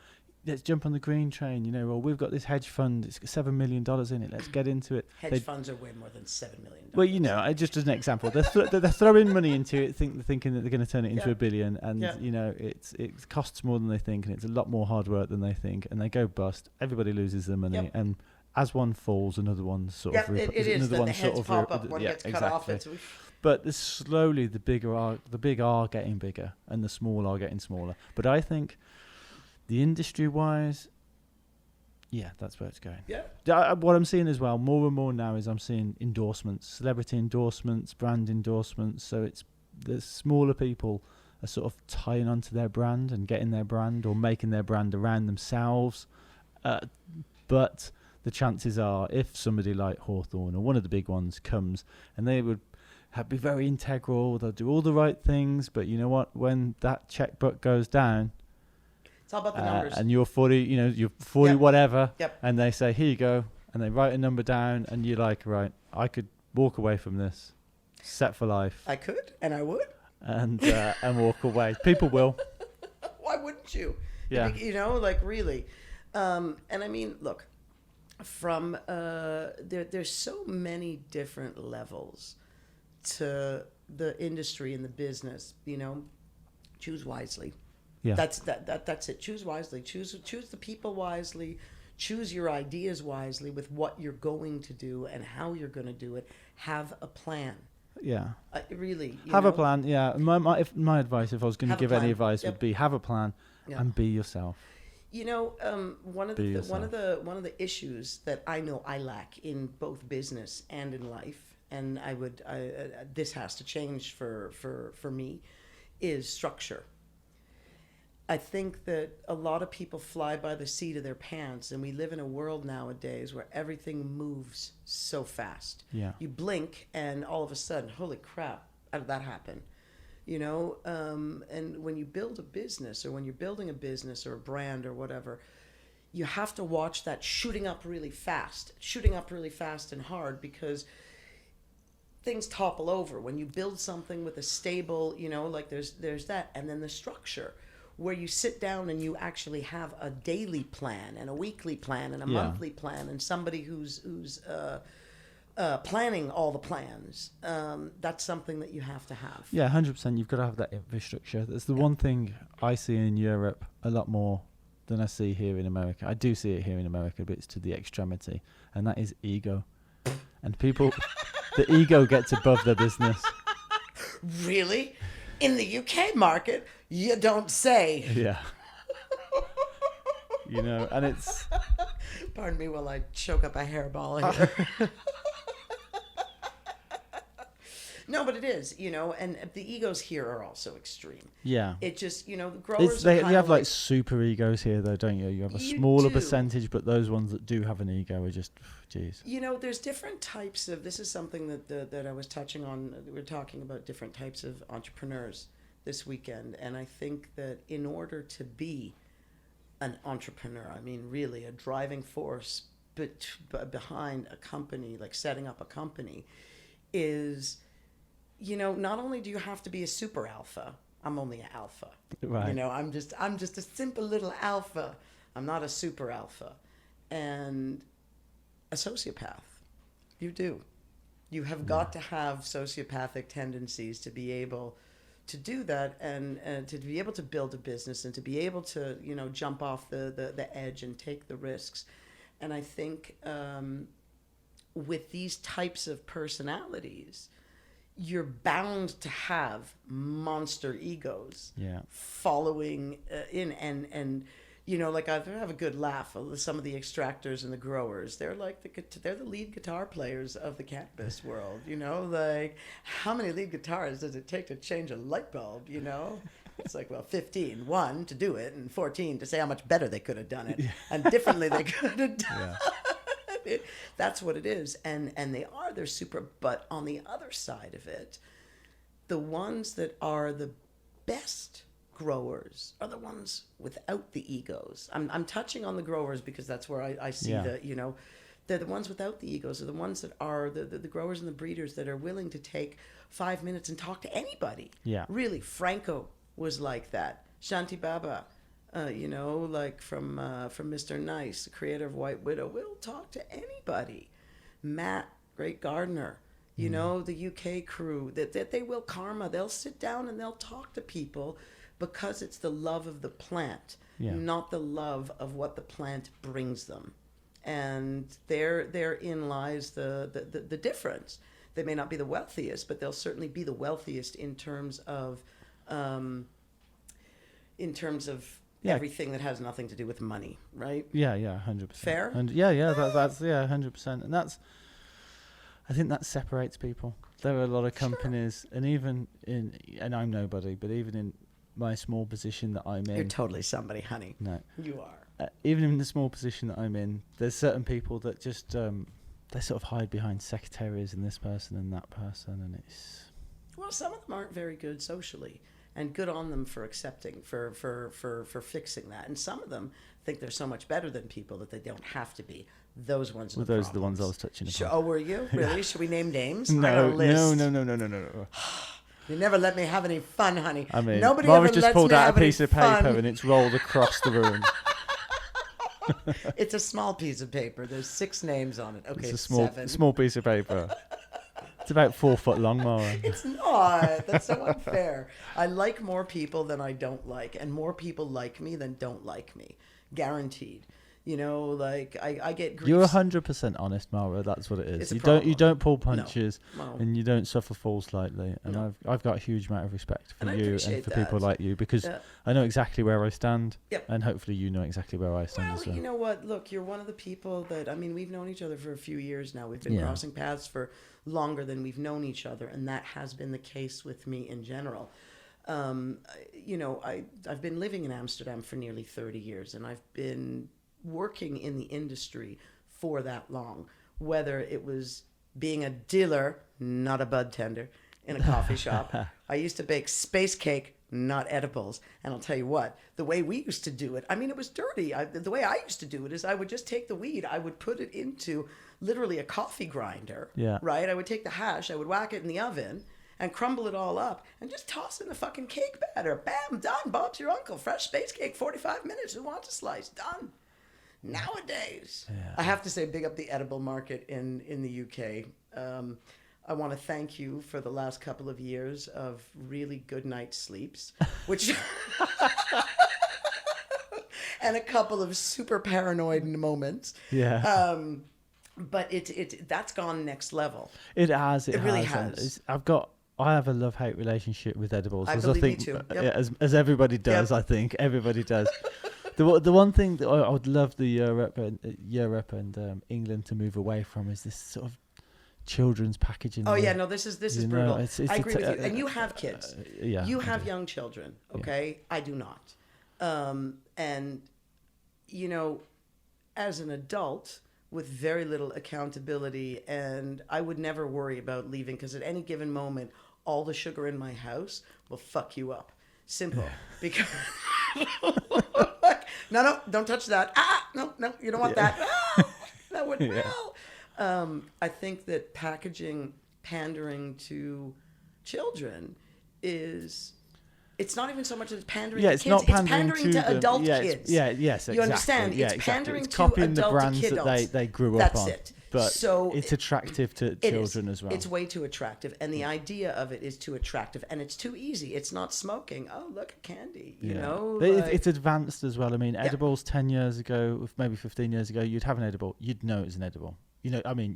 let's jump on the green train. You know, well, we've got this hedge fund. It's got $7 million in it. Let's get into it. Hedge funds are way more than $7 million. Well, you know, just as an example, they're throwing money into it, thinking that they're going to turn it into $1 billion, and you know, it costs more than they think, and it's a lot more hard work than they think, and they go bust. Everybody loses their money, and as one falls, another one sort of. It is. The heads pop up, one gets cut off. But slowly, the big are getting bigger, and the small are getting smaller. But I think, the industry-wise, yeah, that's where it's going. Yeah. What I'm seeing as well, more and more now, is I'm seeing endorsements, celebrity endorsements, brand endorsements. So it's the smaller people are sort of tying onto their brand and getting their brand or making their brand around themselves. But the chances are, if somebody like Hawthorne or one of the big ones comes, and they would be very integral, they'll do all the right things, but you know what? When that checkbook goes down, it's all about the numbers. And you're 40, you know, you're 40 whatever, Yep. and they say, here you go, and they write a number down, and you're like, right, I could walk away from this, set for life. I could, and I would. And walk away. People will. Why wouldn't you? Yeah. You know, like really. And I mean, look, from there's so many different levels to the industry and the business, you know. Choose wisely. Yeah. That's it. Choose wisely. Choose the people wisely. Choose your ideas wisely with what you're going to do and how you're going to do it. Have a plan. Yeah. Really. Have a plan. Yeah. My advice, if I was going to give any advice, would be have a plan and be yourself. You know, one of the issues that I know I lack in both business and in life, and this has to change for me, is structure. I think that a lot of people fly by the seat of their pants, and we live in a world nowadays where everything moves so fast. Yeah. You blink, and all of a sudden, holy crap, how did that happen? You know, and when you build a business, or when you're building a business or a brand or whatever, you have to watch that shooting up really fast and hard, because things topple over. When you build something with a stable, you know, like there's that, and then the structure, where you sit down and you actually have a daily plan and a weekly plan and a monthly plan, and somebody who's planning all the plans. That's something that you have to have. Yeah, 100%. You've got to have that infrastructure. That's the one thing I see in Europe a lot more than I see here in America. I do see it here in America, but it's to the extremity, and that is ego. And people, the ego gets above their business. Really? In the UK market, you don't say. Yeah. You know, and it's... Pardon me while I choke up a hairball here. No, but it is, and the egos here are also extreme. Yeah. It just, the growers You are have like super egos here, though, don't you? You have a smaller do. percentage, but those ones that do have an ego are just, geez. There's different types of, this is something that I was touching on. We're talking about different types of entrepreneurs this weekend. And I think that in order to be an entrepreneur, I mean, really a driving force behind a company, like setting up a company, is, not only do you have to be a super alpha. I'm only an alpha. Right. I'm just a simple little alpha. I'm not a super alpha. And a sociopath. You do. You have got to have sociopathic tendencies to be able to do that, and to be able to build a business, and to be able to, jump off the edge and take the risks. And I think with these types of personalities, you're bound to have monster egos following in, and like I have a good laugh with some of the extractors and the growers. They're like they're the lead guitar players of the cannabis world. Like how many lead guitars does it take to change a light bulb? It's like, well, 15, 1 to do it, and 14 to say how much better they could have done it, and differently they could have done it. That's what it is, and they're super. But on the other side of it, the ones that are the best growers are the ones without the egos. I'm touching on the growers because that's where I see they're the ones without the egos, are the ones that are the growers and the breeders that are willing to take 5 minutes and talk to anybody. Yeah. Really, Franco was like that. Shanti Baba, like from Mr. Nice, the creator of White Widow, will talk to anybody. Matt, great gardener, the UK crew, that they will karma. They'll sit down and they'll talk to people because it's the love of the plant, not the love of what the plant brings them. And therein lies the difference. They may not be the wealthiest, but they'll certainly be the wealthiest in terms of everything that has nothing to do with money, right? Yeah, 100%. Fair? And that's 100%. And I think that separates people. There are a lot of companies, and even and I'm nobody, but even in my small position that I'm in. You're totally somebody, honey. No. You are. Even in the small position that I'm in, there's certain people that just, they sort of hide behind secretaries and this person and that person, and it's... Well, some of them aren't very good socially, and good on them for accepting, for fixing that. And some of them think they're so much better than people that they don't have to be. Those ones are the those problems. are the ones I was touching upon. Oh, were you? Really? Yeah. Should we name names? No. No. You never let me have any fun, honey. I mean, nobody Mara's ever just lets pulled me out have a piece any of paper fun. and it's rolled across the room. It's a small piece of paper. There's 6 names on it. Okay, it's a 7. small piece of paper. It's about 4 foot long, Mara. It's not. That's so unfair. I like more people than I don't like, and more people like me than don't like me. Guaranteed. Like I get grief. You're 100% honest, Mara. That's what it is. It's a You don't pull punches, No. and you don't suffer falls lightly. And No. I've got a huge amount of respect for And I you and appreciate for that. people like you, because I know exactly where I stand, Yep. and hopefully you know exactly where I stand as well. You know what? Look, you're one of the people that, we've known each other for a few years now. We've been crossing paths for longer than we've known each other, and that has been the case with me in general. I've been living in Amsterdam for nearly 30 years, and I've been working in the industry for that long, whether it was being a dealer, not a bud tender, in a coffee shop. I used to bake space cake, not edibles. And I'll tell you what, the way we used to do it, it was dirty. The way I used to do it is I would just take the weed, I would put it into literally a coffee grinder, right? I would take the hash, I would whack it in the oven and crumble it all up and just toss in the fucking cake batter. Bam, done. Bob's your uncle. Fresh space cake, 45 minutes. Who wants a slice? Done. Nowadays, I have to say, big up the edible market in the UK. I want to thank you for the last couple of years of really good night's sleeps, which and a couple of super paranoid moments. Yeah. But that's gone next level. It has. It really has. I have a love-hate relationship with edibles. I as believe I think, me too. Yep. As everybody does, I think everybody does. The one thing that I would love the Europe and England to move away from is this sort of children's packaging. Oh yeah, no, this is brutal. I agree with you. And you have kids. Yeah, you have young children. Okay, I do not. And you know, as an adult with very little accountability, and I would never worry about leaving because at any given moment, all the sugar in my house will fuck you up. Simple. Because no, don't touch that. No, you don't want that. That would I think that pandering to children is. It's not even so much as pandering to kids. Not pandering, it's pandering to adult kids. Yes, exactly. You understand? Yeah, it's pandering It's to copying adult the brands kiddos. that they grew up on. That's it. But so it's attractive to children as well. It's way too attractive. And the idea of it is too attractive. And it's too easy. It's not smoking. Oh, look at candy. You know? It's advanced as well. I mean, edibles 10 years ago, maybe 15 years ago, you'd have an edible. You'd know it was an edible. You know, I mean,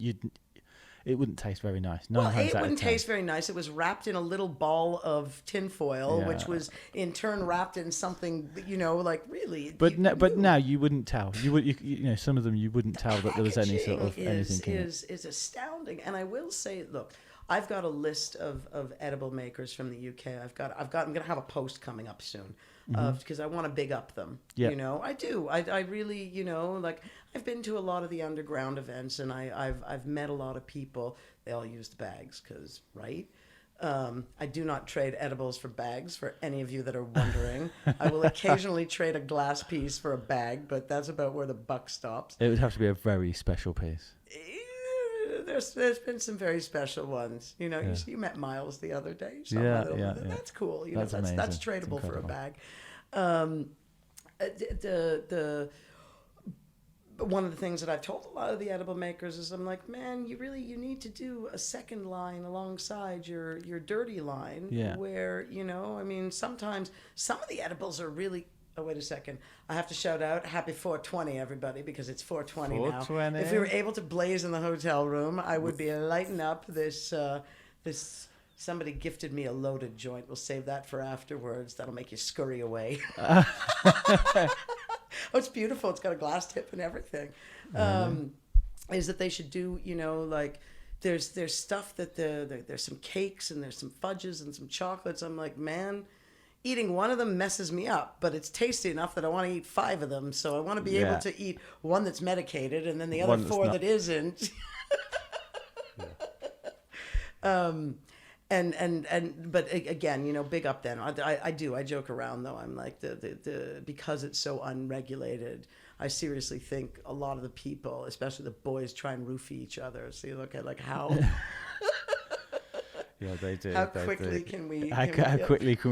it wouldn't taste very nice. Well, it wouldn't taste very nice. It was wrapped in a little ball of tinfoil, which was in turn wrapped in something, you know, like really. But now you wouldn't tell. You know, some of them you wouldn't tell that there was any sort of anything in it. Is astounding. And I will say, look, I've got a list of edible makers from the UK. I'm going to have a post coming up soon. Because I want to big up them. Yep. You know, I do. I really, you know, like I've been to a lot of the underground events and I've met a lot of people. They all used bags because, right? I do not trade edibles for bags for any of you that are wondering. I will occasionally trade a glass piece for a bag, but that's about where the buck stops. It would have to be a very special piece. There's been some very special ones. You know, you met Miles the other day. That's cool. You know, that's tradable for a bag. One of the things that I've told a lot of the edible makers is I'm like, man, you need to do a second line alongside your dirty line where, you know, I mean, sometimes some of the edibles are really. Oh, wait a second. I have to shout out happy 420, everybody, because it's 420 now. If we were able to blaze in the hotel room, I would be lighting up this. Somebody gifted me a loaded joint. We'll save that for afterwards. That'll make you scurry away. Oh, it's beautiful. It's got a glass tip and everything. Is that they should do, you know, like there's stuff that there's some cakes and there's some fudges and some chocolates. I'm like, man, eating one of them messes me up, but it's tasty enough that I want to eat 5 of them. So I want to be able to eat one that's medicated and then the other 4 that isn't. But again, you know, big up then. I joke around though. I'm like because it's so unregulated. I seriously think a lot of the people, especially the boys, try and roofie each other. So you look at like how. Yeah, they do. How quickly can we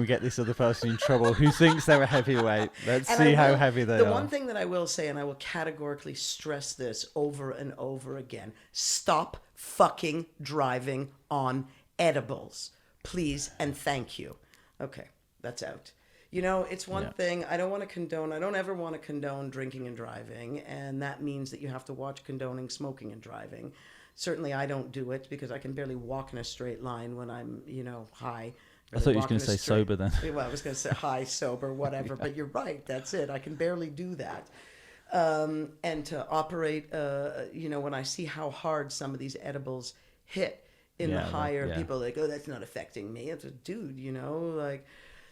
get this other person in trouble who thinks they're a heavyweight? Let's see how heavy they are. The one thing that I will say, and I will categorically stress this over and over again: stop fucking driving on edibles, please and thank you. Okay, that's out. You know, it's one thing. I don't ever want to condone drinking and driving, and that means that you have to watch condoning smoking and driving. Certainly I don't do it because I can barely walk in a straight line when I'm, you know, high. I thought you were going to say sober then. Well, I was going to say high, sober, whatever, but you're right. That's it. I can barely do that. And to operate, you know, when I see how hard some of these edibles hit in the higher, people are like, oh, that's not affecting me. It's a dude, you know, like...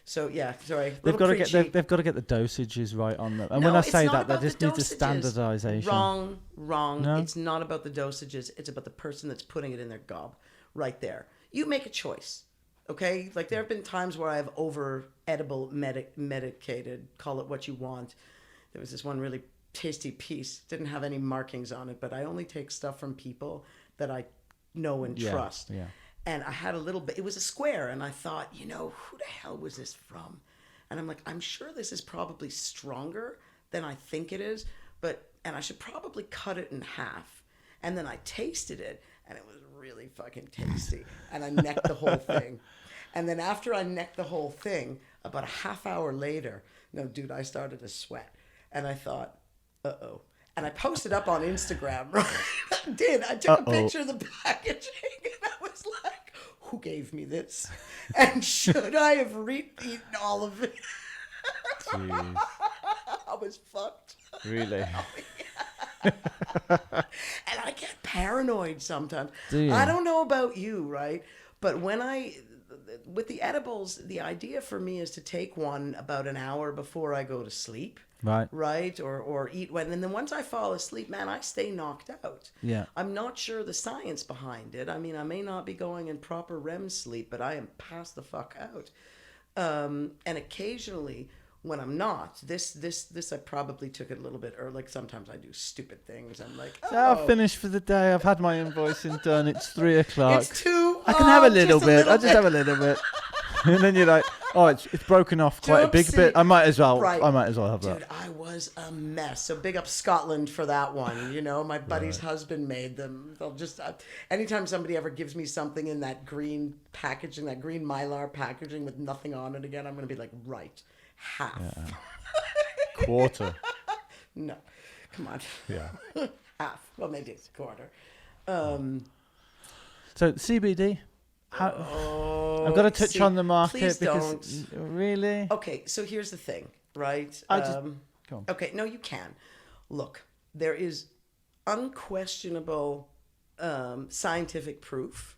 So yeah, sorry. They've got to get the dosages right on them. And when I say that, they just need the standardization. Wrong. No? It's not about the dosages. It's about the person that's putting it in their gob, right there. You make a choice, okay? Like there have been times where I've over-edible medicated, call it what you want. There was this one really tasty piece, didn't have any markings on it, but I only take stuff from people that I know and trust. Yeah. And I had a little bit, it was a square, and I thought, you know, who the hell was this from? And I'm like, I'm sure this is probably stronger than I think it is, and I should probably cut it in half. And then I tasted it, and it was really fucking tasty. And I necked the whole thing. And then after I necked the whole thing, about a half hour later, I started to sweat. And I thought, uh-oh. And I posted up on Instagram, right? I did. I took a picture of the packaging, and I was like, who gave me this? And should I have eaten all of it? Jeez. I was fucked. Really? And I get paranoid sometimes. Do you? I don't know about you, right? But with the edibles, the idea for me is to take one about an hour before I go to sleep. Right? Or eat when. And then once I fall asleep, man, I stay knocked out. Yeah. I'm not sure the science behind it. I mean, I may not be going in proper REM sleep, but I am passed the fuck out. And occasionally, when I'm not, this I probably took it a little bit early. Like sometimes I do stupid things. I'm like, So I've finished for the day. I've had my invoicing done. It's 3:00. It's 2. I can have a little just bit. little I'll just have a little bit. And then you're like, oh, it's broken off quite a big Oopsie. bit. I might as well. Right. I might as well have Dude, that. I was a mess. So big up Scotland for that one. You know, my buddy's husband made them. They'll just anytime somebody ever gives me something in that green packaging, that green Mylar packaging with nothing on it again, I'm going to be like, right, half. Yeah. Quarter. No, come on. Yeah. Half. Well, maybe it's a quarter. So CBD. I've got to touch on the market please because really. Okay, so here's the thing, right? Go on. Okay, no, you can. Look, there is unquestionable scientific proof,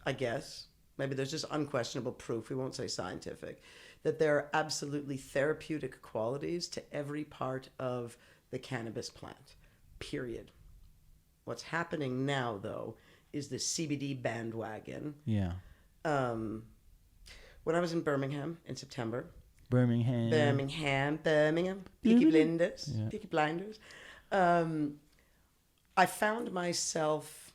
I guess. Maybe there's just unquestionable proof, we won't say scientific, that there are absolutely therapeutic qualities to every part of the cannabis plant, period. What's happening now, though, is the CBD bandwagon. Yeah. When I was in Birmingham in September, Birmingham. Peaky Blinders. I found myself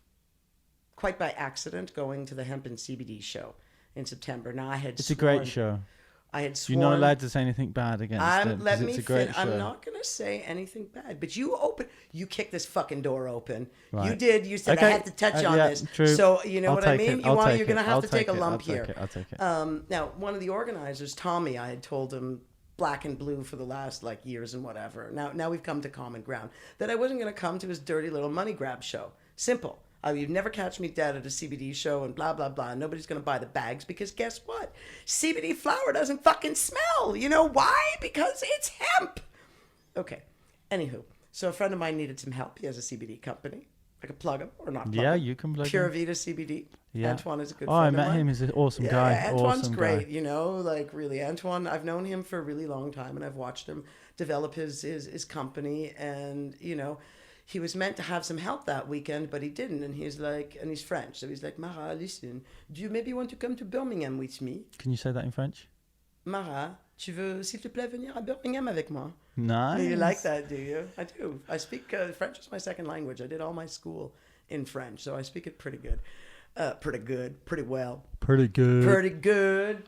quite by accident going to the Hemp and CBD show in September. Now I had It's a great show. I had sworn. You're not allowed to say anything bad against it. Let me it's a great show. I'm not going to say anything bad, but you kicked this fucking door open. Right. You did. You said I had to touch on this. True. So you know what I mean? You're going to have to take a lump here. here. I'll take it. Now, one of the organizers, Tommy, I had told him black and blue for the last years and whatever. Now we've come to common ground that I wasn't going to come to his dirty little money grab show. Simple. You'd never catch me dead at a CBD show and blah, blah, blah. Nobody's going to buy the bags because guess what? CBD flower doesn't fucking smell. You know why? Because it's hemp. Okay. Anywho, so a friend of mine needed some help. He has a CBD company. I could plug him or not plug him. Yeah, you can plug Pure him. Vita CBD. Yeah. Antoine is a good friend friend I met him. He's an awesome guy. Antoine's awesome great, guy. you know, really. Antoine, I've known him for a really long time and I've watched him develop his company and, you know, he was meant to have some help that weekend, but he didn't. And he's French. So he's like, Mara, listen, do you maybe want to come to Birmingham with me? Can you say that in French? Mara, tu veux, s'il te plaît, venir à Birmingham avec moi? Nice. You like that, do you? I do. I speak French is my second language. I did all my school in French, so I speak it pretty good. Pretty well. Pretty good.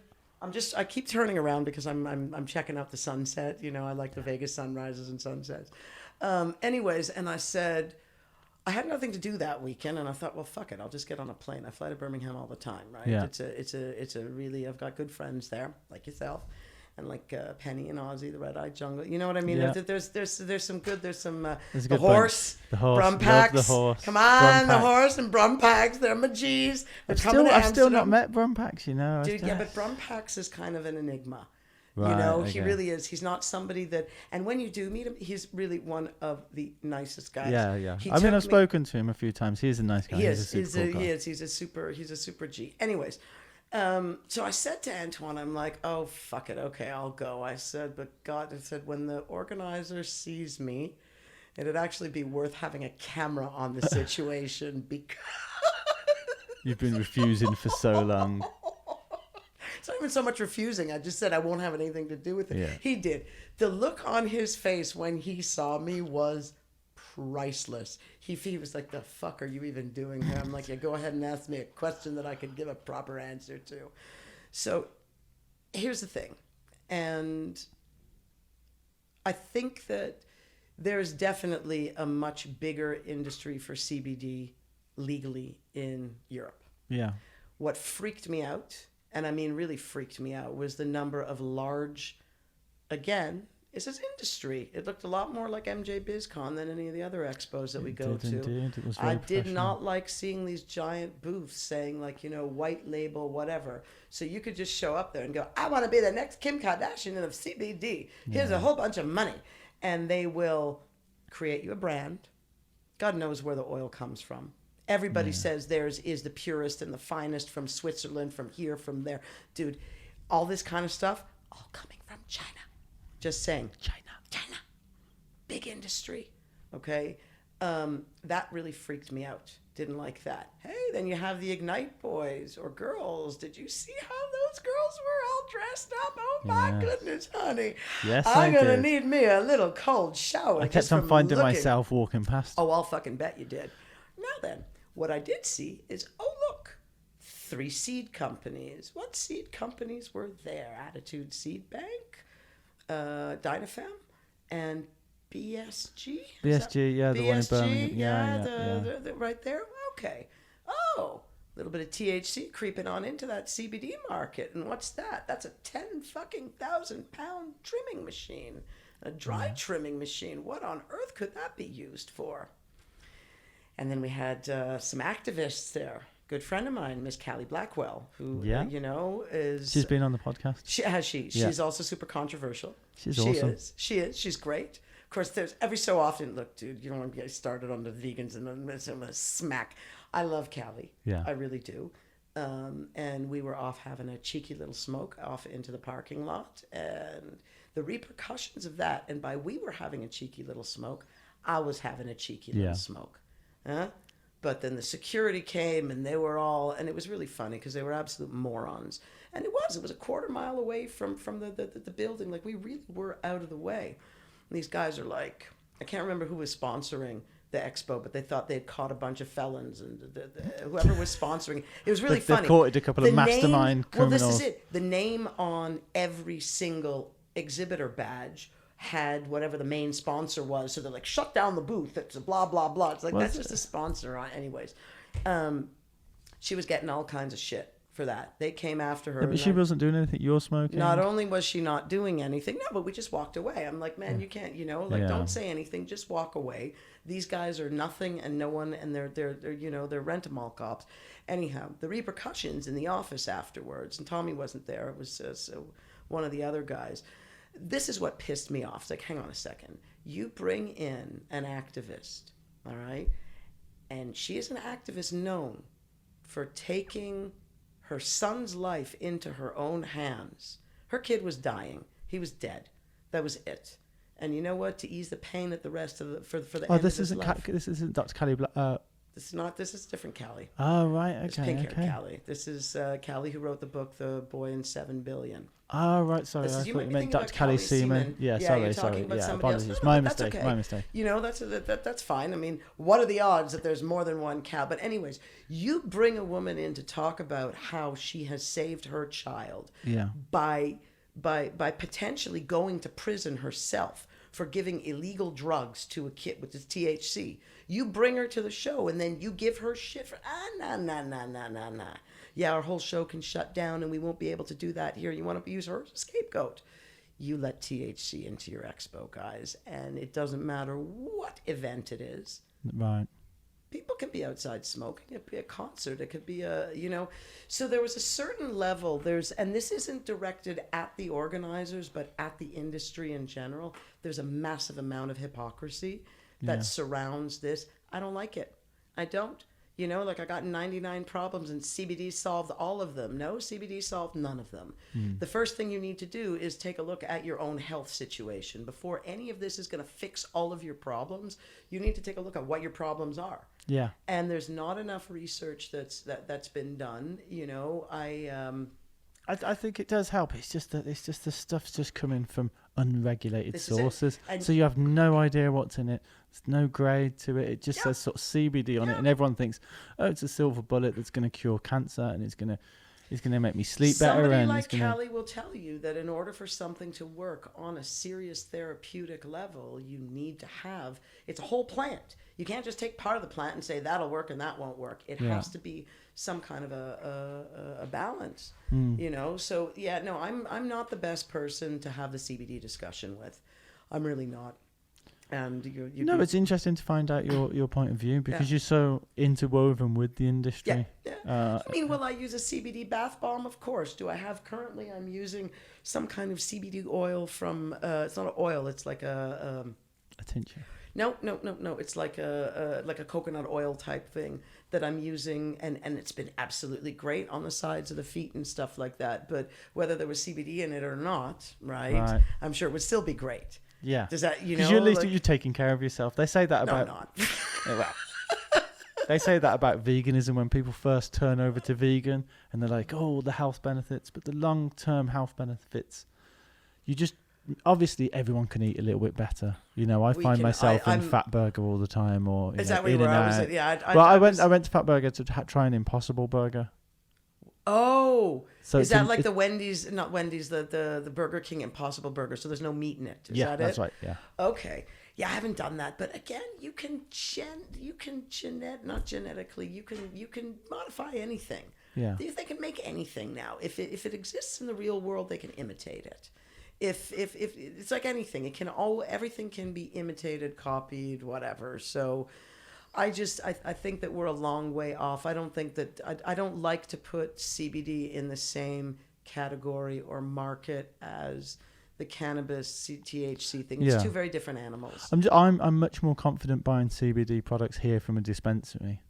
I keep turning around because I'm checking out the sunset. You know, I like the Vegas sunrises and sunsets. Anyways, and I said, I had nothing to do that weekend, and I thought, well, fuck it, I'll just get on a plane. I fly to Birmingham all the time, right? Yeah. It's a really, I've got good friends there, like yourself, and like Penny and Ozzy, the Red Eyed Jungle. You know what I mean? Yeah. There's some good. There's some There's a the good horse, bunch. Brumpacks. Love the horse. Come on, Brumpacks. the horse and Brumpacks. They're my G's. I've still not met Brumpacks, you know. Dude, yeah, but Brumpacks is kind of an enigma. Right, you know, okay. he really is. He's not somebody that, and when you do meet him, he's really one of the nicest guys. Yeah. I've spoken to him a few times. He's a nice guy. He's a super G. Anyways, so I said to Antoine, I'm like, oh, fuck it. Okay, I'll go. I said, but God, I said, when the organizer sees me, it'd actually be worth having a camera on the situation because you've been refusing for so long. It's not even so much refusing. I just said I won't have anything to do with it. Yeah. He did. The look on his face when he saw me was priceless. He was like, the fuck are you even doing here? I'm like, yeah, go ahead and ask me a question that I could give a proper answer to. So here's the thing. And I think that there's definitely a much bigger industry for CBD legally in Europe. Yeah. What freaked me out, and I mean really freaked me out, was the number of large, again, it's an industry. It looked a lot more like MJ BizCon than any of the other expos that we go to. Indeed. It was very I did professional. not like seeing these giant booths saying like, you know, white label, whatever. So you could just show up there and go, I want to be the next Kim Kardashian of CBD. Here's a whole bunch of money. And they will create you a brand. God knows where the oil comes from. Everybody says theirs is the purest and the finest from Switzerland, from here, from there. Dude, all this kind of stuff, all coming from China. Just saying. China. Big industry. Okay? That really freaked me out. Didn't like that. Hey, then you have the Ignite boys or girls. Did you see how those girls were all dressed up? Oh my goodness, honey. Yes, I'm going to did. need me a little cold shower. I kept on finding myself walking past. Oh, I'll fucking bet you did. Now then, what I did see is, oh look, 3 seed companies. What seed companies were there? Attitude Seed Bank, Dynafem, and BSG? BSG, yeah, the one in Birmingham. Yeah. The right there? Okay. Oh, a little bit of THC creeping on into that CBD market. And what's that? That's a 10,000 pound trimming machine. A dry trimming machine. What on earth could that be used for? And then we had some activists there. Good friend of mine, Miss Callie Blackwell, who, is... She's been on the podcast. She's also super controversial. She's awesome. She is. She's great. Of course, there's every so often, look, dude, you don't want to get started on the vegans and I'm going to smack. I love Callie. Yeah. I really do. And we were off having a cheeky little smoke off into the parking lot. And the repercussions of that, and by we were having a cheeky little smoke, I was having a cheeky little smoke. Huh? But then the security came and they were all, and it was really funny because they were absolute morons. And it was a quarter mile away from the building. Like, we really were out of the way. And these guys are like, I can't remember who was sponsoring the expo, but they thought they'd caught a bunch of felons, and whoever was sponsoring it was really funny. They've caught a couple of mastermind criminals. Well, this is it. The name on every single exhibitor badge had whatever the main sponsor was, so they're like, shut down the booth. It's a blah blah blah. It's like, that's just a sponsor. Anyways, she was getting all kinds of shit for that. They came after her. Yeah, but she wasn't doing anything. You're smoking. Not only was she not doing anything, no, but we just walked away. I'm like, man, you can't, don't say anything, just walk away. These guys are nothing and no one, and they're rent-a-mall cops. Anyhow, the repercussions in the office afterwards, and Tommy wasn't there. It was one of the other guys. This is what pissed me off. It's like, hang on a second. You bring in an activist, all right? And she is an activist known for taking her son's life into her own hands. Her kid was dying. He was dead. That was it. And you know what? To ease the pain at the rest of the for the end of his life. This isn't Dr. Callie Black. This is different Callie. Oh, right. Okay. It's pink-haired Callie. This is Callie who wrote the book, The Boy in 7 Billion. Oh, right. Sorry. I thought you meant Dr. Callie Seaman. Yeah, sorry. Yeah, apologies. My mistake. Okay. My mistake. That's fine. I mean, what are the odds that there's more than one Cal? But anyways, you bring a woman in to talk about how she has saved her child by potentially going to prison herself for giving illegal drugs to a kid with this THC. You bring her to the show and then you give her shit for, nah. Yeah, our whole show can shut down and we won't be able to do that here. You want to use her as a scapegoat. You let THC into your expo, guys, and it doesn't matter what event it is. Right. People can be outside smoking. It could be a concert. It could be So there was a certain level. And this isn't directed at the organizers, but at the industry in general. There's a massive amount of hypocrisy that surrounds this. I don't like it. I don't. I got 99 problems and CBD solved all of them. No, CBD solved none of them. The first thing you need to do is take a look at your own health situation. Before any of this is going to fix all of your problems, you need to take a look at what your problems are. Yeah. And there's not enough research that's been done. I think it does help. It's just the stuff's just coming from unregulated sources, so you have no idea what's in it. There's no grade to it. It just says sort of CBD on it, and everyone thinks, oh, it's a silver bullet that's going to cure cancer, and it's going to make me sleep better. Somebody and like Callie will tell you that in order for something to work on a serious therapeutic level, you need to have, it's a whole plant. You can't just take part of the plant and say that'll work and that won't work. It has to be some kind of a balance, So I'm not the best person to have the CBD discussion with. I'm really not. And it's interesting to find out your point of view because you're so interwoven with the industry. Yeah. Will I use a CBD bath bomb? Of course. Do I have currently? I'm using some kind of CBD oil from. It's not an oil. It's like a tincture. No. It's like a coconut oil type thing that I'm using, and it's been absolutely great on the sides of the feet and stuff like that. But whether there was CBD in it or not, right? I'm sure it would still be great. Yeah. Does that, Because at least you're taking care of yourself. They say that about... No, I'm not. Well, they say that about veganism when people first turn over to vegan, and they're like, oh, the health benefits. But the long-term health benefits, you just... Obviously, everyone can eat a little bit better. You know, I find myself in Fatburger all the time, or is that where you were? I went to Fatburger to try an Impossible Burger. Oh, so is that like the Wendy's? Not Wendy's, the Burger King Impossible Burger. So there's no meat in it. Is that it? That's right. Yeah. Okay. Yeah, I haven't done that, but again, you can modify anything. Yeah. They can make anything now. If it exists in the real world, they can imitate it. If it's like anything, everything can be imitated, copied, whatever. So I think that we're a long way off. I don't think that I don't like to put CBD in the same category or market as the cannabis THC thing. It's two very different animals. I'm much more confident buying CBD products here from a dispensary.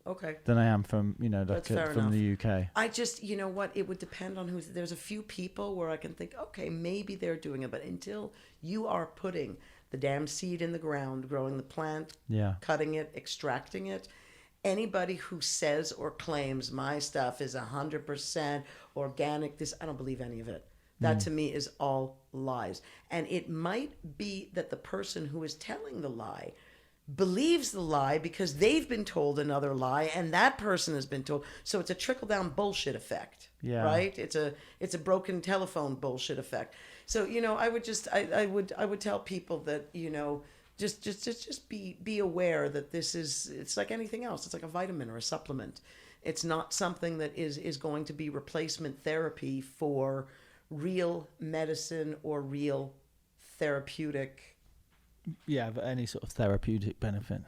Okay. Than I am from, from the UK. I just, you know what, it would depend on who's... There's a few people where I can think, okay, maybe they're doing it, but until you are putting the damn seed in the ground, growing the plant, cutting it, extracting it, anybody who says or claims my stuff is 100% organic, I don't believe any of it. That to me is all lies. And it might be that the person who is telling the lie believes the lie because they've been told another lie and that person has been told. So it's a trickle down bullshit effect, right? It's a broken telephone bullshit effect. So, I would tell people that, just be aware that it's like anything else. It's like a vitamin or a supplement. It's not something that is going to be replacement therapy for real medicine or real therapeutic. Yeah, but any sort of therapeutic benefit.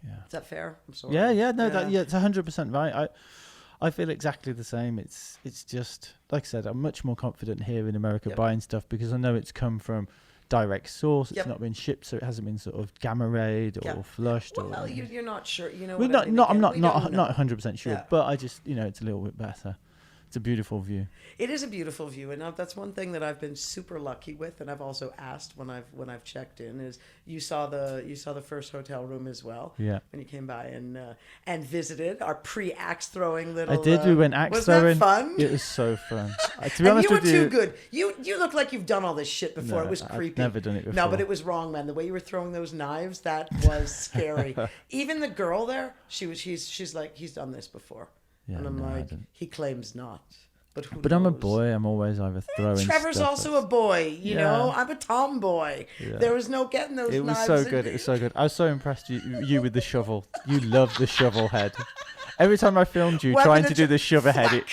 Yeah. Is that fair? I'm sorry. It's 100% right. I feel exactly the same. It's just, like I said, I'm much more confident here in America buying stuff because I know it's come from direct source. It's not been shipped, so it hasn't been sort of gamma rayed or flushed. Well, you're not sure. I'm not 100% sure, but I just, it's a little bit better. It's a beautiful view. It is a beautiful view, and that's one thing that I've been super lucky with, and I've also asked when I've checked in is you saw the first hotel room as well. Yeah. When you came by and visited our pre-axe throwing little. I did. We went axe throwing. Was that fun? It was so fun. To be honest with you, you were too good. You look like you've done all this shit before. No, it was creepy. I've never done it before. No, but it was wrong, man. The way you were throwing those knives, that was scary. Even the girl there, she's like, he's done this before. Yeah, and I'm like, he claims not. But I'm a boy. I'm always either throwing. Trevor's also a boy. You know, I'm a tomboy. Yeah. There was no getting those. It was knives so good. It was so good. I was so impressed. You with the shovel. You love the shovel head. Every time I filmed you trying to do the shovel head,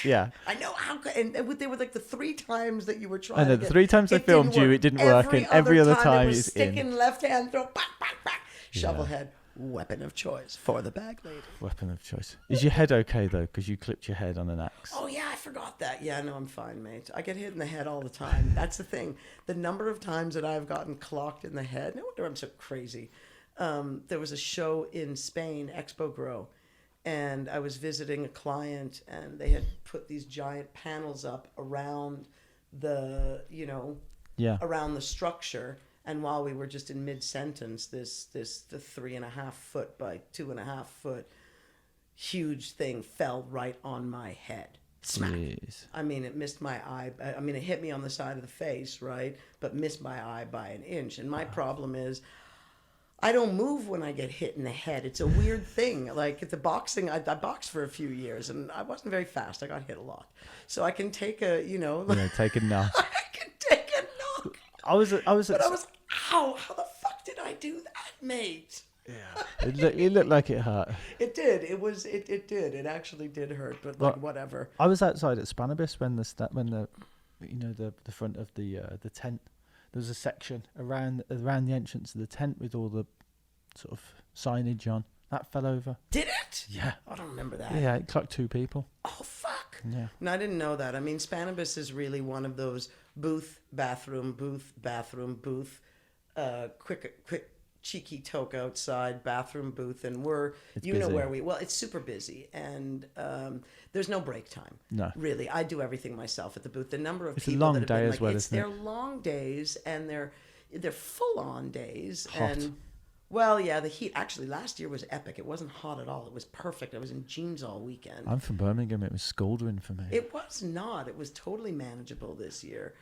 I know how. And they were like the 3 times that you were trying. I know the 3 times I filmed you, it didn't work, and every other time it was sticking left hand throw, back, shovel head. Weapon of choice for the bag lady. Weapon of choice. Is your head okay though? Because you clipped your head on an axe. Oh yeah, I forgot that. Yeah, no, I'm fine, mate. I get hit in the head all the time. That's the thing. The number of times that I've gotten clocked in the head. No wonder I'm so crazy. There was a show in Spain, Expo Grow, and I was visiting a client, and they had put these giant panels up around the, around the structure. And while we were just in mid-sentence, the 3.5 foot by 2.5 foot huge thing fell right on my head. Smack. Jeez. I mean, it missed my eye. I mean, it hit me on the side of the face, right? But missed my eye by an inch. And my problem is, I don't move when I get hit in the head. It's a weird thing. Like at the boxing, I boxed for a few years, and I wasn't very fast. I got hit a lot. So I can take a, take a knock. I can take a knock. I was, how the fuck did I do that, mate? Yeah, it looked like it hurt. It did. It did. It actually did hurt, but like whatever. I was outside at Spanibus when the front of the tent. There was a section around the entrance of the tent with all the sort of signage on. That fell over. Did it? Yeah. I don't remember that. Yeah, it clocked 2 people. Oh, fuck. Yeah. No, I didn't know that. I mean, Spanibus is really one of those booth, bathroom, quick cheeky toke outside bathroom booth, and It's you know busy. where it's super busy, and there's no break time. No. Really, I do everything myself at the booth. The number of It's a people long that have day been as like, well, it's isn't it? they're long days, and they're full on days. Hot. And well, yeah, the heat actually last year was epic. It wasn't hot at all. It was perfect. I was in jeans all weekend. I'm from Birmingham. It was scalding for me. It was not. It was totally manageable this year.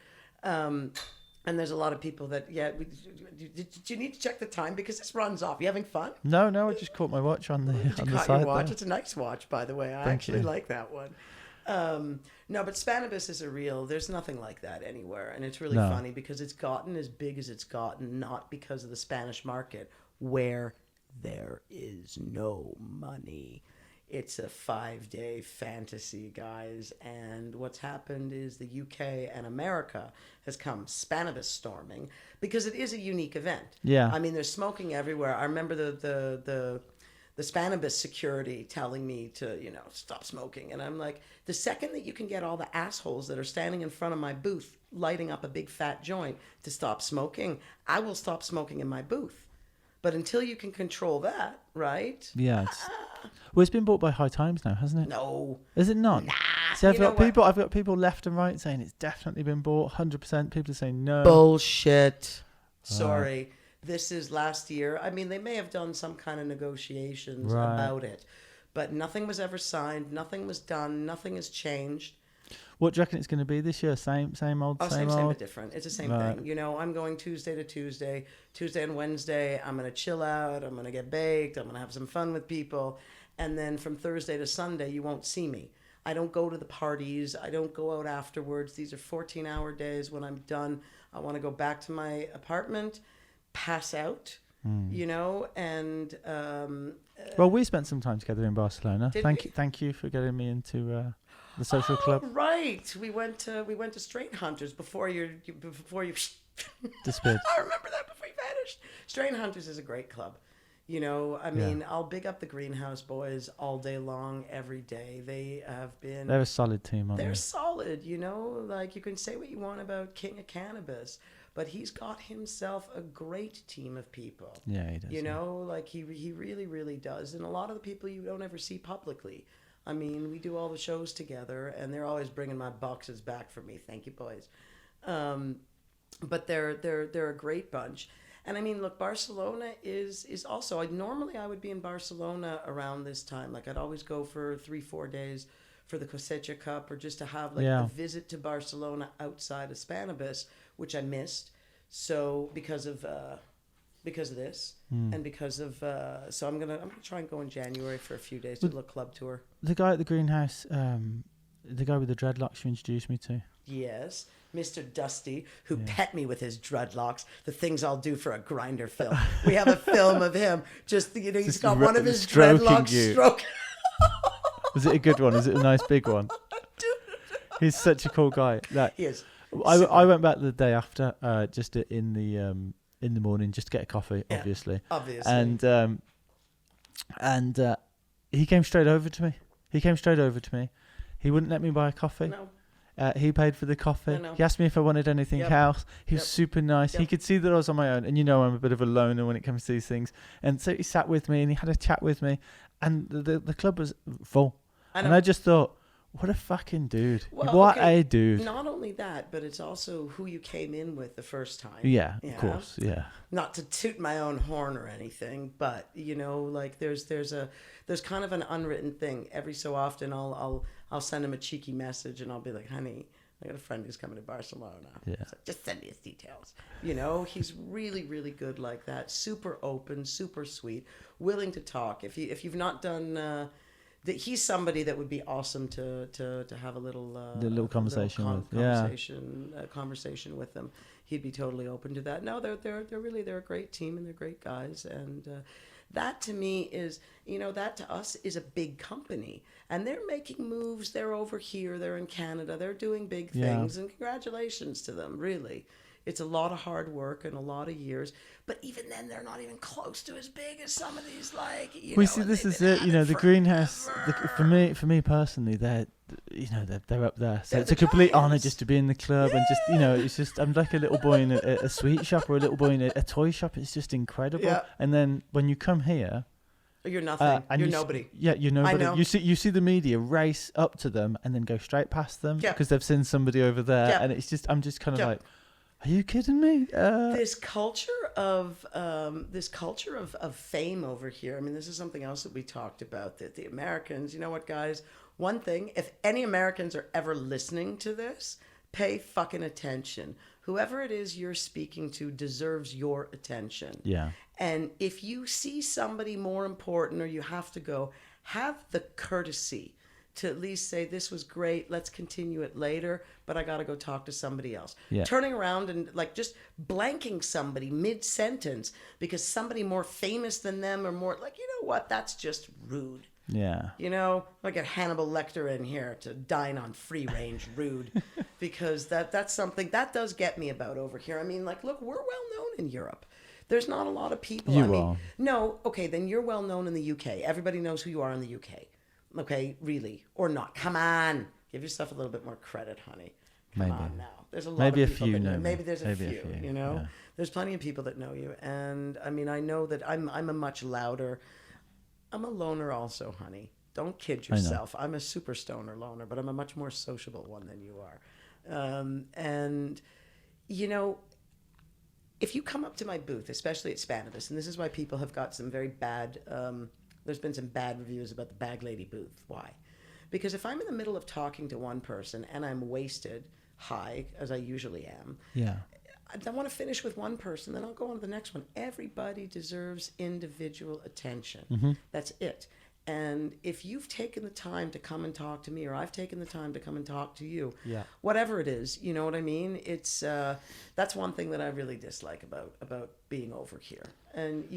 And there's a lot of people that, did you need to check the time? Because this runs off. You having fun? No, I just caught my watch on the Did on you the caught side your watch? there. It's a nice watch, by the way. I Thank actually you. like that one. No, but Spanibus is there's nothing like that anywhere. And it's really No. funny because it's gotten as big as it's gotten, not because of the Spanish market, where there is no money. It's a 5-day fantasy, guys. And what's happened is the UK and America has come Spanibus storming because it is a unique event. Yeah. I mean, there's smoking everywhere. I remember the Spanibus security telling me to, stop smoking. And I'm like, the second that you can get all the assholes that are standing in front of my booth lighting up a big fat joint to stop smoking, I will stop smoking in my booth. But until you can control that, right? Yeah. It's been bought by High Times now, hasn't it? No. Is it not? Nah. See, I've You know got people left and right saying it's definitely been bought, 100%. People are saying no. Bullshit. Sorry. This is last year. I mean, they may have done some kind of negotiations Right. about it, but nothing was ever signed. Nothing was done. Nothing has changed. What do you reckon it's going to be this year? Same old, Oh, same same old? but different. It's the same Right. thing. I'm going Tuesday to Tuesday. Tuesday and Wednesday, I'm going to chill out. I'm going to get baked. I'm going to have some fun with people. And then from Thursday to Sunday, you won't see me. I don't go to the parties. I don't go out afterwards. These are 14-hour days. When I'm done, I want to go back to my apartment, pass out, and... Well, we spent some time together in Barcelona. Did we? Thank you for getting me into the social club. Right. We went to Strain Hunters before you Disappeared. I remember that before you vanished. Strain Hunters is a great club. I'll big up the Greenhouse boys all day long, every day. They have been... They're a solid team, aren't They're they? solid, Like, you can say what you want about King of Cannabis, but he's got himself a great team of people. Yeah, he does. Like, he really, really does. And a lot of the people you don't ever see publicly. I mean, we do all the shows together, and they're always bringing my boxes back for me. Thank you, boys. But they're a great bunch. And I mean, look, Barcelona is also... Normally I would be in Barcelona around this time. Like, I'd always go for 3-4 days for the Cosecha Cup, or just to have a visit to Barcelona outside of Spanibus, which I missed. So because of this, and because of so I'm gonna try and go in January for a few days, do a little club tour. The guy at the greenhouse, the guy with the dreadlocks you introduced me to. Yes, Mr. Dusty, who pet me with his dreadlocks, the things I'll do for a grinder film. We have a film of him. Just he's Just got one of his stroking dreadlocks you. stroking. Was it a good one? Is it a nice big one? He's such a cool guy. He is. I went back the day after, just in the morning, just to get a coffee, Yeah, obviously. Obviously. And he came straight over to me. He wouldn't let me buy a coffee. No. He paid for the coffee. I know. He asked me if I wanted anything Yep. else. He was Yep. super nice. He Yep. could see that I was on my own. And I'm a bit of a loner when it comes to these things. And so he sat with me and he had a chat with me. And the club was full. And I just thought, what a fucking dude. Well, what okay, a dude. Not only that, but it's also who you came in with the first time. Yeah, you of know? course. Yeah. Not to toot my own horn or anything, but like there's kind of an unwritten thing. Every so often I'll send him a cheeky message and I'll be like, honey, I got a friend who's coming to Barcelona. Yeah. So just send me his details. He's really, really good like that. Super open, super sweet, willing to talk. If you've not done he's somebody that would be awesome to have a little conversation with. Conversation with them. He'd be totally open to that. No, they're a great team and they're great guys, and that to me is that to us is a big company, and they're making moves. They're over here. They're in Canada. They're doing big things, and congratulations to them. Really. It's a lot of hard work and a lot of years, but even then, they're not even close to as big as some of these. We see this is it. The greenhouse. For me personally, they're up there. So They're it's a the complete honour giants. just to be in the club and just, it's just, I'm like a little boy in a sweet shop or a little boy in a toy shop. It's just incredible. Yeah. And then when you come here, You're nothing. and You're you nobody. you're nobody. know. You see the media race up to them and then go straight past them Yeah. because they've seen somebody over there, Yeah. and it's just, I'm just kind of Yeah. like, are you kidding me? This culture of fame over here. I mean, this is something else that we talked about. That the Americans, you know what, guys? One thing, if any Americans are ever listening to this, pay fucking attention. Whoever it is you're speaking to deserves your attention. Yeah. And if you see somebody more important or you have to go, have the courtesy to at least say, this was great, let's continue it later, but I got to go talk to somebody else. Yeah. Turning around and like just blanking somebody mid-sentence because somebody more famous than them or more, like, you know what, that's just rude. Yeah. I get Hannibal Lecter in here to dine on free range rude because that's something that does get me about over here. I mean, like, look, we're well known in Europe. There's not a lot of people. You are. No, okay, then you're well known in the UK. Everybody knows who you are in the UK. Okay, really, or not? Come on, give yourself a little bit more credit, honey. Come on now. There's a lot Maybe of a people few that know me. Maybe there's Maybe a a few. few, Yeah. yeah. There's plenty of people that know you, and I mean, I know that I'm a much louder. I'm a loner also, honey. Don't kid yourself. I'm a super stoner loner, but I'm a much more sociable one than you are. And if you come up to my booth, especially at Spannabis, and this is why people have got some very bad, there's been some bad reviews about the Bag Lady booth. Why? Because if I'm in the middle of talking to one person and I'm wasted, high, as I usually am, Yeah. I want to finish with one person, then I'll go on to the next one. Everybody deserves individual attention. Mm-hmm. That's it. And if you've taken the time to come and talk to me, or I've taken the time to come and talk to you, Yeah. whatever it is, you know what I mean? It's that's one thing that I really dislike about being over here. And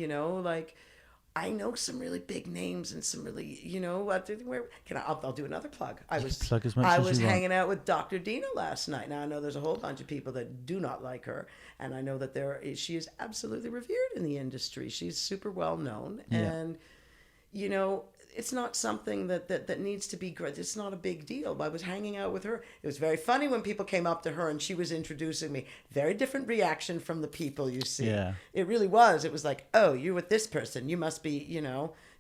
I know some really big names and some really, I'll do another plug. Plug as much I as was you want. hanging out with Dr. Dina last night. Now I know there's a whole bunch of people that do not like her, and I know that she is absolutely revered in the industry. She's super well known, and it's not something that needs to be. It's not a big deal. But I was hanging out with her. It was very funny when people came up to her and she was introducing me. Very different reaction from the people you see. Yeah. It really was. It was like, oh, you're with this person. You must be,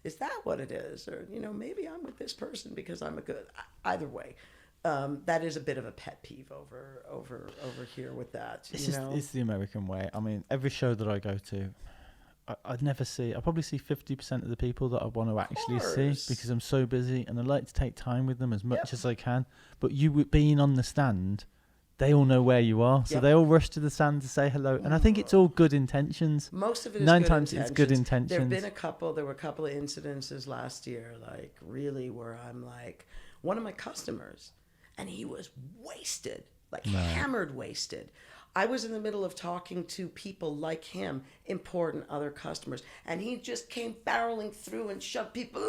is that what it is? Or, maybe I'm with this person because I'm a good. Either way, that is a bit of a pet peeve over here with that. It's the American way. I mean, every show that I go to, I'd never see. I probably see 50% of the people that I want to actually see because I'm so busy, and I like to take time with them as much as I can. But you being on the stand, they all know where you are, so they all rush to the stand to say hello. And I think it's all good intentions. Most of it is Nine good times intentions. it's good intentions. There were a couple of incidences last year, like really where I'm like, one of my customers, and he was wasted, like hammered wasted. I was in the middle of talking to people like him, important other customers, and he just came barreling through and shoved people.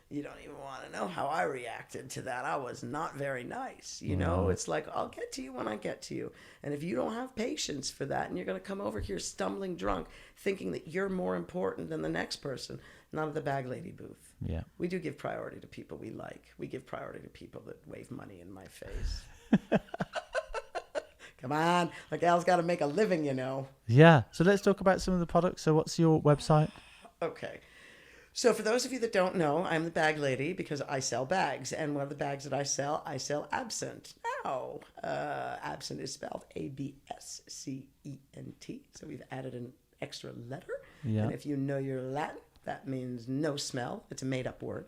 You don't even want to know how I reacted to that. I was not very nice. It's like, I'll get to you when I get to you. And if you don't have patience for that and you're going to come over here stumbling drunk, thinking that you're more important than the next person, not at the Bag Lady booth. Yeah. We do give priority to people we like. We give priority to people that wave money in my face. Come on. The gal's got to make a living, Yeah. So let's talk about some of the products. So what's your website? Okay. So for those of you that don't know, I'm the Bag Lady because I sell bags. And one of the bags that I sell absinthe. Now, absinthe is spelled Abscent. So we've added an extra letter. Yeah. And if you know your Latin, that means no smell. It's a made-up word.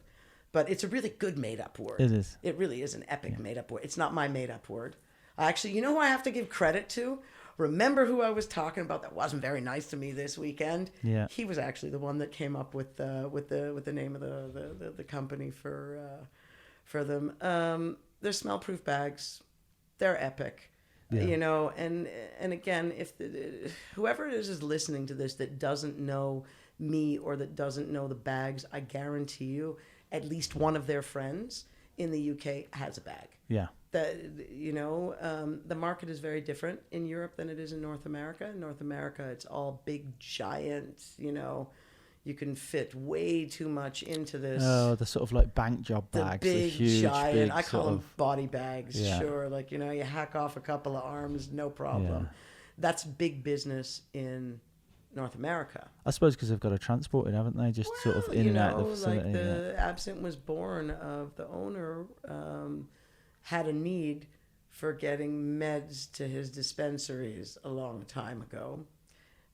But it's a really good made-up word. It is. It really is an epic made-up word. It's not my made-up word. Actually, you know who I have to give credit to? Remember who I was talking about that wasn't very nice to me this weekend? Yeah. He was actually the one that came up with the name of the company for them. They're smell-proof bags. They're epic. Yeah. And again, if whoever it is listening to this that doesn't know me or that doesn't know the bags, I guarantee you at least one of their friends in the UK has a bag. Yeah. The market is very different in Europe than it is in North America. In North America, it's all big, giant, you can fit way too much into this. Oh, the sort of like bank job The bags, big, huge, giant, big I call sort them of, body bags, Yeah. sure. Like, you hack off a couple of arms, no problem. Yeah. That's big business in North America. I suppose because they've got to transport it, haven't they? Just sort of in and out of the facility. Like the Absinthe was born of the owner had a need for getting meds to his dispensaries a long time ago.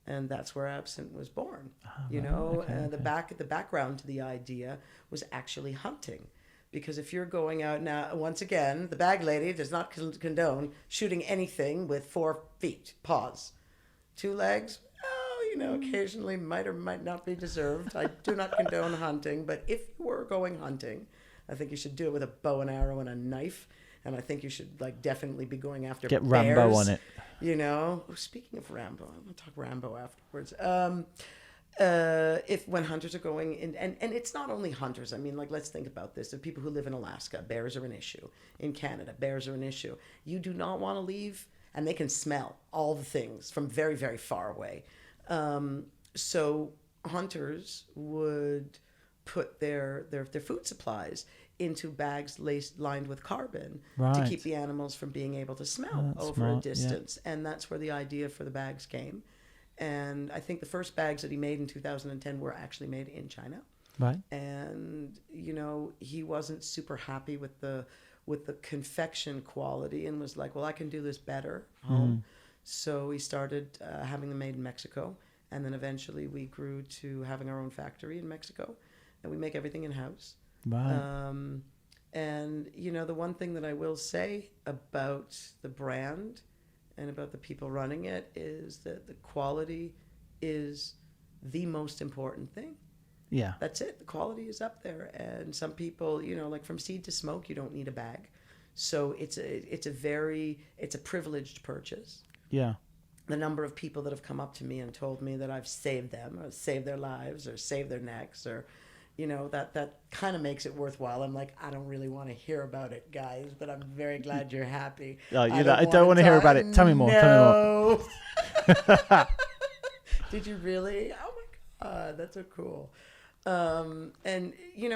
And that's where Absinthe was born. The background to the idea was actually hunting. Because if you're going out now, once again, the bag lady does not condone shooting anything with 4 feet, paws. 2 legs, occasionally might or might not be deserved. I do not condone hunting, but if you were going hunting, I think you should do it with a bow and arrow and a knife. And I think you should definitely be going after Get bears. Rambo on it. Speaking of Rambo, I'm gonna talk Rambo afterwards. When hunters are going in, and it's not only hunters. I mean, let's think about this. The people who live in Alaska, bears are an issue. In Canada, bears are an issue. You do not want to leave, and they can smell all the things from very, very far away. So hunters would put their food supplies into bags lined with carbon to keep the animals from being able to smell over a distance. Yeah. And that's where the idea for the bags came. And I think the first bags that he made in 2010 were actually made in China. Right. And, he wasn't super happy with the confection quality and was like, well, I can do this better home. So he started having them made in Mexico. And then eventually we grew to having our own factory in Mexico. And we make everything in-house. Right. And the one thing that I will say about the brand and about the people running it is that the quality is the most important thing. Yeah. That's it. The quality is up there. And some people, from seed to smoke, you don't need a bag. So it's a privileged purchase. Yeah. The number of people that have come up to me and told me that I've saved them or saved their lives or saved their necks or that kind of makes it worthwhile. I'm like, I don't really want to hear about it, guys, but I'm very glad you're happy. I don't want to hear about it. Tell me more. No. Did you really? Oh my God, that's so cool. And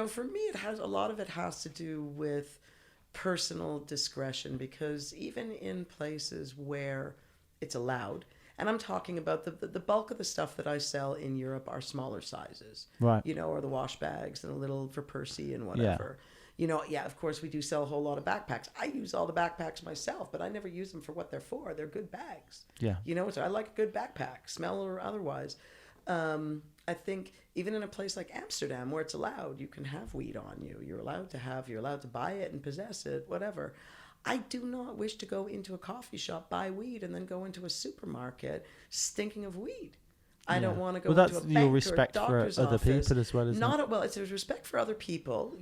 for me, a lot of it has to do with personal discretion, because even in places where it's allowed, and I'm talking about the bulk of the stuff that I sell in Europe are smaller sizes, right? Or the wash bags and a little for Percy and whatever. Yeah. Of course, we do sell a whole lot of backpacks. I use all the backpacks myself, but I never use them for what they're for. They're good bags. Yeah. So I like a good backpack, smell or otherwise. I think even in a place like Amsterdam where it's allowed, you can have weed on you. You're allowed to buy it and possess it, whatever. I do not wish to go into a coffee shop, buy weed, and then go into a supermarket stinking of weed. I don't want to go into a bank your or a respect for doctor's other office. people as well, isn't it? Well, it's a respect for other people.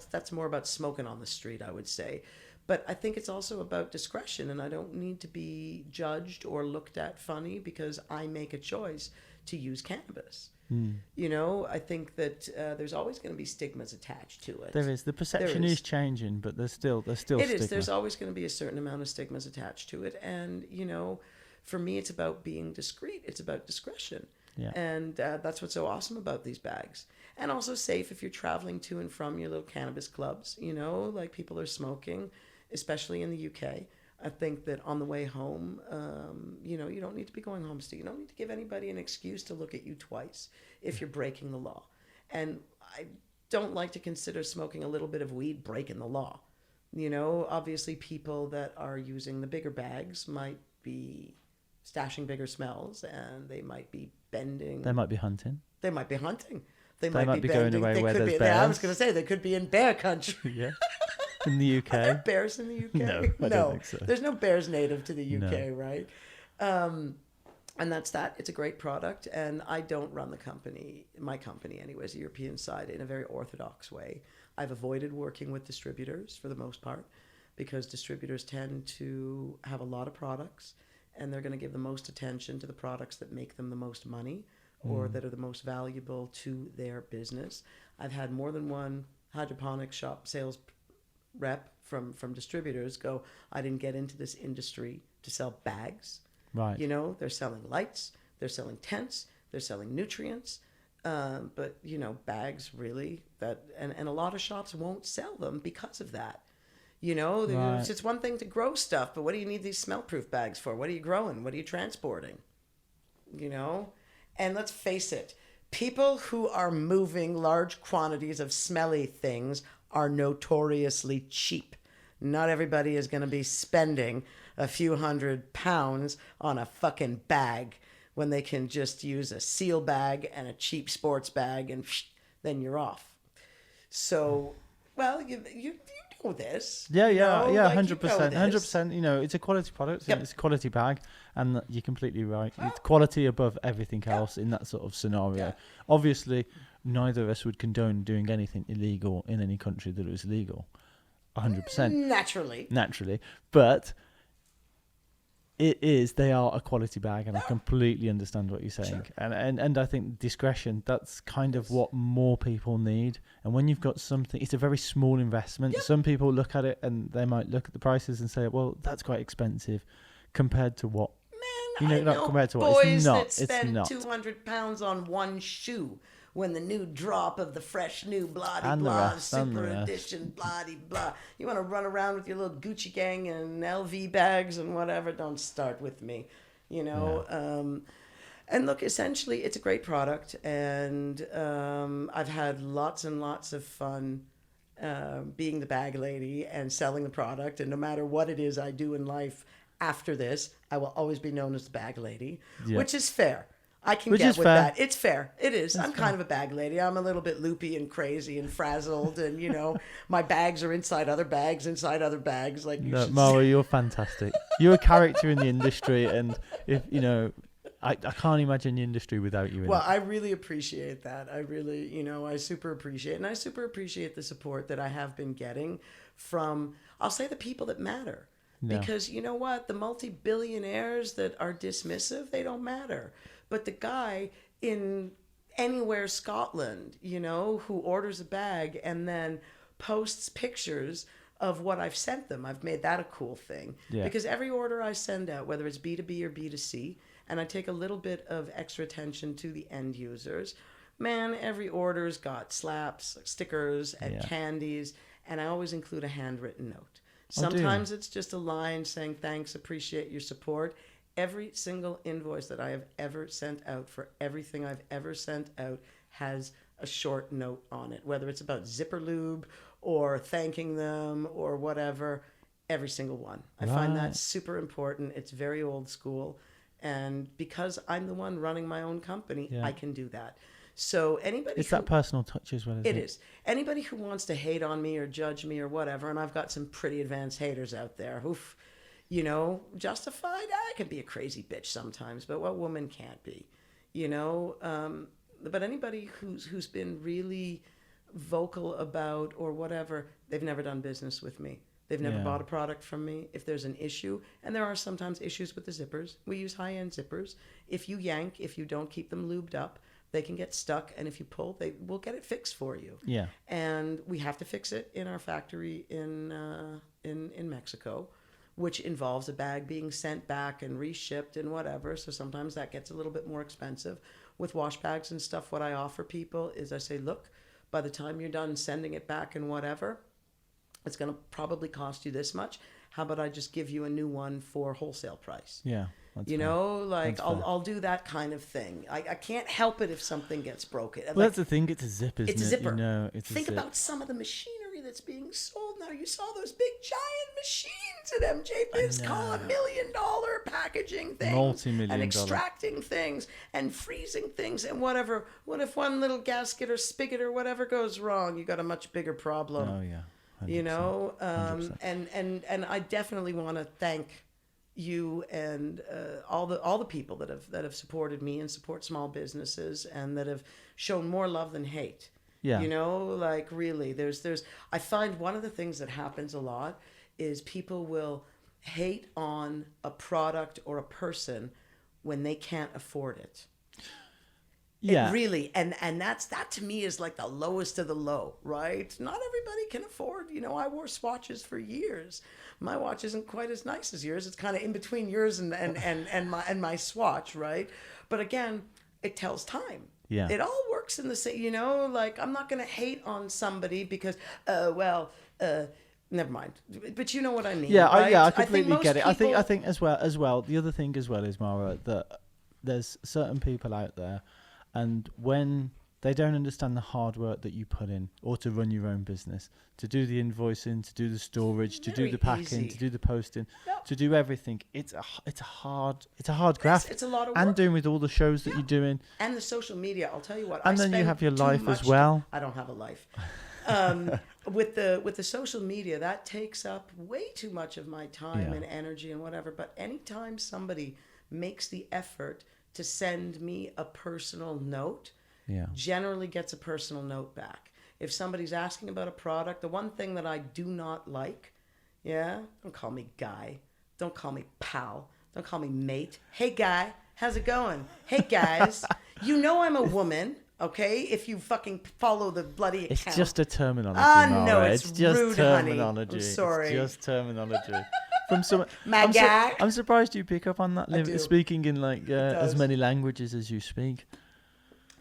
That's more about smoking on the street, I would say. But I think it's also about discretion, and I don't need to be judged or looked at funny because I make a choice to use cannabis. I think that there's always going to be stigmas attached to it. There is. The perception is changing, but there's still It stigma. is. There's always going to be a certain amount of stigmas attached to it. And, for me, it's about being discreet. It's about discretion. Yeah. And that's what's so awesome about these bags. And also safe if you're traveling to and from your little cannabis clubs, like people are smoking, especially in the UK. I think that on the way home, you don't need to be going home. You don't need to give anybody an excuse to look at you twice if you're breaking the law. And I don't like to consider smoking a little bit of weed breaking the law. Obviously people that are using the bigger bags might be stashing bigger smells, and they might be bending. They might be hunting. They might be hunting. They might be going away where there's bears. I was going to say they could be in bear country. Yeah. In the UK? Are there bears in the UK? No, I don't think so. There's no bears native to the UK, right? And that's that. It's a great product, and I don't run the company, my company anyways, the European side, in a very orthodox way. I've avoided working with distributors for the most part, because distributors tend to have a lot of products, and they're going to give the most attention to the products that make them the most money or that are the most valuable to their business. I've had more than one hydroponic shop sales rep from distributors go, I didn't get into this industry to sell bags. Right. They're selling lights, they're selling tents, they're selling nutrients, But bags really and a lot of shops won't sell them because of that. Right. It's one thing to grow stuff, but what do you need these smell-proof bags for? What are you growing? What are you transporting? And let's face it, people who are moving large quantities of smelly things are notoriously cheap. Not everybody is going to be spending a few £100 on a fucking bag when they can just use a seal bag and a cheap sports bag and then you're off. So, well, you know this. Yeah, you know, like, 100%. 100%. It's a quality product. Yep. It's a quality bag, and you're completely right. It's quality above everything else in that sort of scenario. Yeah. Obviously, neither of us would condone doing anything illegal in any country that was legal. 100%. Naturally. But they are a quality bag, and I completely understand what you're saying. Sure. And I think discretion, that's kind of what more people need. And when you've got something, it's a very small investment. Yep. Some people look at it and they might look at the prices and say, well, that's quite expensive compared to what? Man, I know compared to what? boys that It's spend not. £200 on one shoe when the new drop of the fresh new blah And the blah rest, and the super rest. edition blah blah. You want to run around with your little Gucci gang and LV bags and whatever? Don't start with me, And look, essentially, it's a great product, and I've had lots and lots of fun being the bag lady and selling the product. And no matter what it is I do in life after this, I will always be known as the bag lady, which is fair. I can Which get is with fair. that. It's fair. It is. I'm kind of a bag lady. I'm a little bit loopy and crazy and frazzled, and my bags are inside other bags, like you should Mara, you're fantastic. You're a character in the industry, and if I can't imagine the industry without you in Well, it. I really appreciate that. I really, I super appreciate it. And I super appreciate the support that I have been getting from, I'll say, the people that matter. Yeah. Because you know what? The multi-billionaires that are dismissive, they don't matter. But the guy in anywhere Scotland, who orders a bag and then posts pictures of what I've sent them, I've made that a cool thing. Yeah. Because every order I send out, whether it's B2B or B2C, and I take a little bit of extra attention to the end users, man, every order's got slaps, stickers, and candies, and I always include a handwritten note. Sometimes it's just a line saying, thanks, appreciate your support. Every single invoice that I have ever sent out for everything I've ever sent out has a short note on it, whether it's about zipper lube or thanking them or whatever, every single one. I find that super important. It's very old school. And because I'm the one running my own company, I can do that. So anybody It's that personal touch as well, isn't it? It is. Anybody who wants to hate on me or judge me or whatever, and I've got some pretty advanced haters out there who, justified. I can be a crazy bitch sometimes, but what woman can't be? But anybody who's been really vocal about or whatever, they've never done business with me. They've never bought a product from me. If there's an issue, and there are sometimes issues with the zippers, we use high-end zippers. If you yank, if you don't keep them lubed up, they can get stuck, and if you pull, we'll get it fixed for you. Yeah. And we have to fix it in our factory in Mexico, which involves a bag being sent back and reshipped and whatever. So sometimes that gets a little bit more expensive. With wash bags and stuff, what I offer people is I say, look, by the time you're done sending it back and whatever, it's going to probably cost you this much. How about I just give you a new one for wholesale price? Yeah. I'll do that kind of thing. I can't help it if something gets broken. Well, that's the thing. It's a zip, isn't it? It's a zipper. Think about some of the machinery that's being sold now. You saw those big giant machines at MJ BizCon, $1 million packaging things, multi-million and extracting things and freezing things and whatever. What if one little gasket or spigot or whatever goes wrong? You got a much bigger problem. Oh yeah. 100%. 100%. And I definitely want to thank you and all the people that have supported me and support small businesses and that have shown more love than hate. Yeah. Really, there's I find one of the things that happens a lot is people will hate on a product or a person when they can't afford it. Yeah. It really, and that to me is like the lowest of the low, right? Not everybody can afford, I wore swatches for years. My watch isn't quite as nice as yours. It's kind of in between yours and my swatch, right? But again, it tells time. Yeah. It all works works in the same, like I'm not going to hate on somebody because, never mind. But you know what I mean. Yeah, right? I completely get it. People... I think as well. The other thing as well is, Mara, that there's certain people out there, and when they don't understand the hard work that you put in, or to run your own business, to do the invoicing, to do the storage, to do the packing, to do the posting, to do everything. It's a hard graft. It's a lot of work. And doing with all the shows that you're doing, and the social media. I'll tell you what. And then you have your life as well. I don't have a life. With the social media, that takes up way too much of my time and energy and whatever. But anytime somebody makes the effort to send me a personal note, generally gets a personal note back. If somebody's asking about a product, the one thing that I do not like, don't call me guy, don't call me pal, don't call me mate. Hey guy, how's it going? Hey guys, I'm a woman. Okay, if you fucking follow the bloody account. It's just a terminology, no, Mara. it's just rude, terminology. Honey. I'm sorry. It's just terminology. From some, guy. I'm surprised you pick up on that. Speaking in as many languages as you speak.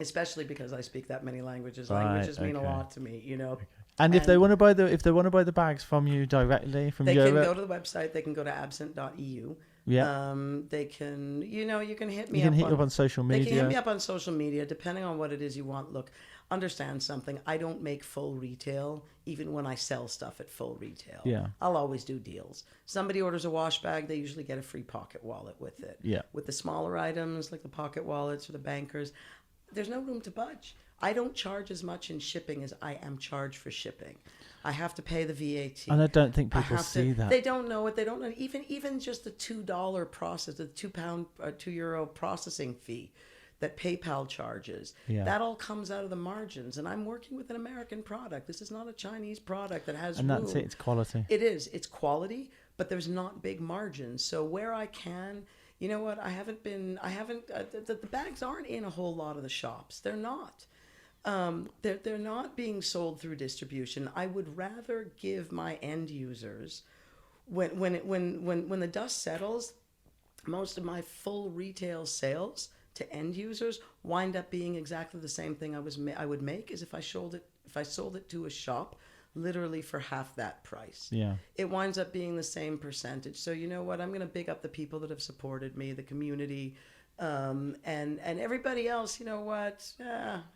Especially because I speak that many languages. Languages mean a lot to me, Okay. And if they want to buy the bags from you directly from Europe, they can go to the website. They can go to absent.eu. Yeah. They can, you can hit me up. You can hit up on social media. They can hit me up on social media, depending on what it is you want. Look, understand something. I don't make full retail, even when I sell stuff at full retail. Yeah. I'll always do deals. Somebody orders a wash bag, they usually get a free pocket wallet with it. Yeah. With the smaller items, like the pocket wallets or the bankers, there's no room to budge. I don't charge as much in shipping as I am charged for shipping. I have to pay the VAT. And I don't think people see that. They don't know it. They don't know. Even just the $2 process, the €2 processing fee that PayPal charges. Yeah. That all comes out of the margins. And I'm working with an American product. This is not a Chinese product that has room. And that's it. It's quality. It is. It's quality, but there's not big margins. So where I can... You know what? The bags aren't in a whole lot of the shops. They're not. They're not being sold through distribution. I would rather give my end users, when the dust settles, most of my full retail sales to end users wind up being exactly the same thing I would make as if I sold it to a shop. Literally for half that price. Yeah. It winds up being the same percentage. So you know what? I'm going to big up the people that have supported me, the community, and everybody else. You know what?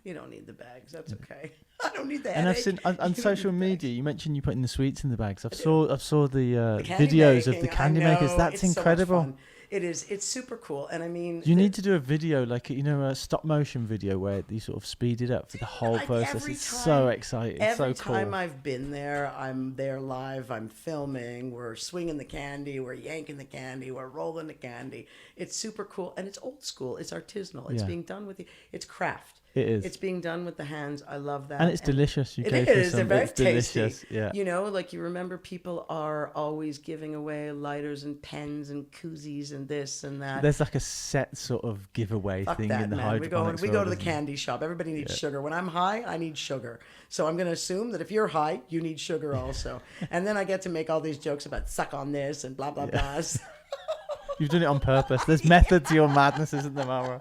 You don't need the bags. That's okay. I don't need the headache. And I've seen on social media. You mentioned you putting the sweets in the bags. I saw the videos of the candy makers. That's incredible. So much fun. It is. It's super cool. And I mean... You need to do a video, a stop motion video where you sort of speed it up for the whole process. It's so exciting. Every so cool. time I've been there, I'm there live. I'm filming. We're swinging the candy. We're yanking the candy. We're rolling the candy. It's super cool. And it's old school. It's artisanal. It's being done with it's craft. It is. It's being done with the hands. I love that. And it's delicious. It is. They're very tasty. Delicious. Yeah. You remember people are always giving away lighters and pens and koozies and this and that. There's like a set sort of giveaway thing in the hydroponics. We go to the candy shop. Everybody needs sugar. When I'm high, I need sugar. So I'm going to assume that if you're high, you need sugar also. And then I get to make all these jokes about suck on this and blah, blah, blah. You've done it on purpose. There's method to your madness, isn't there, Mara?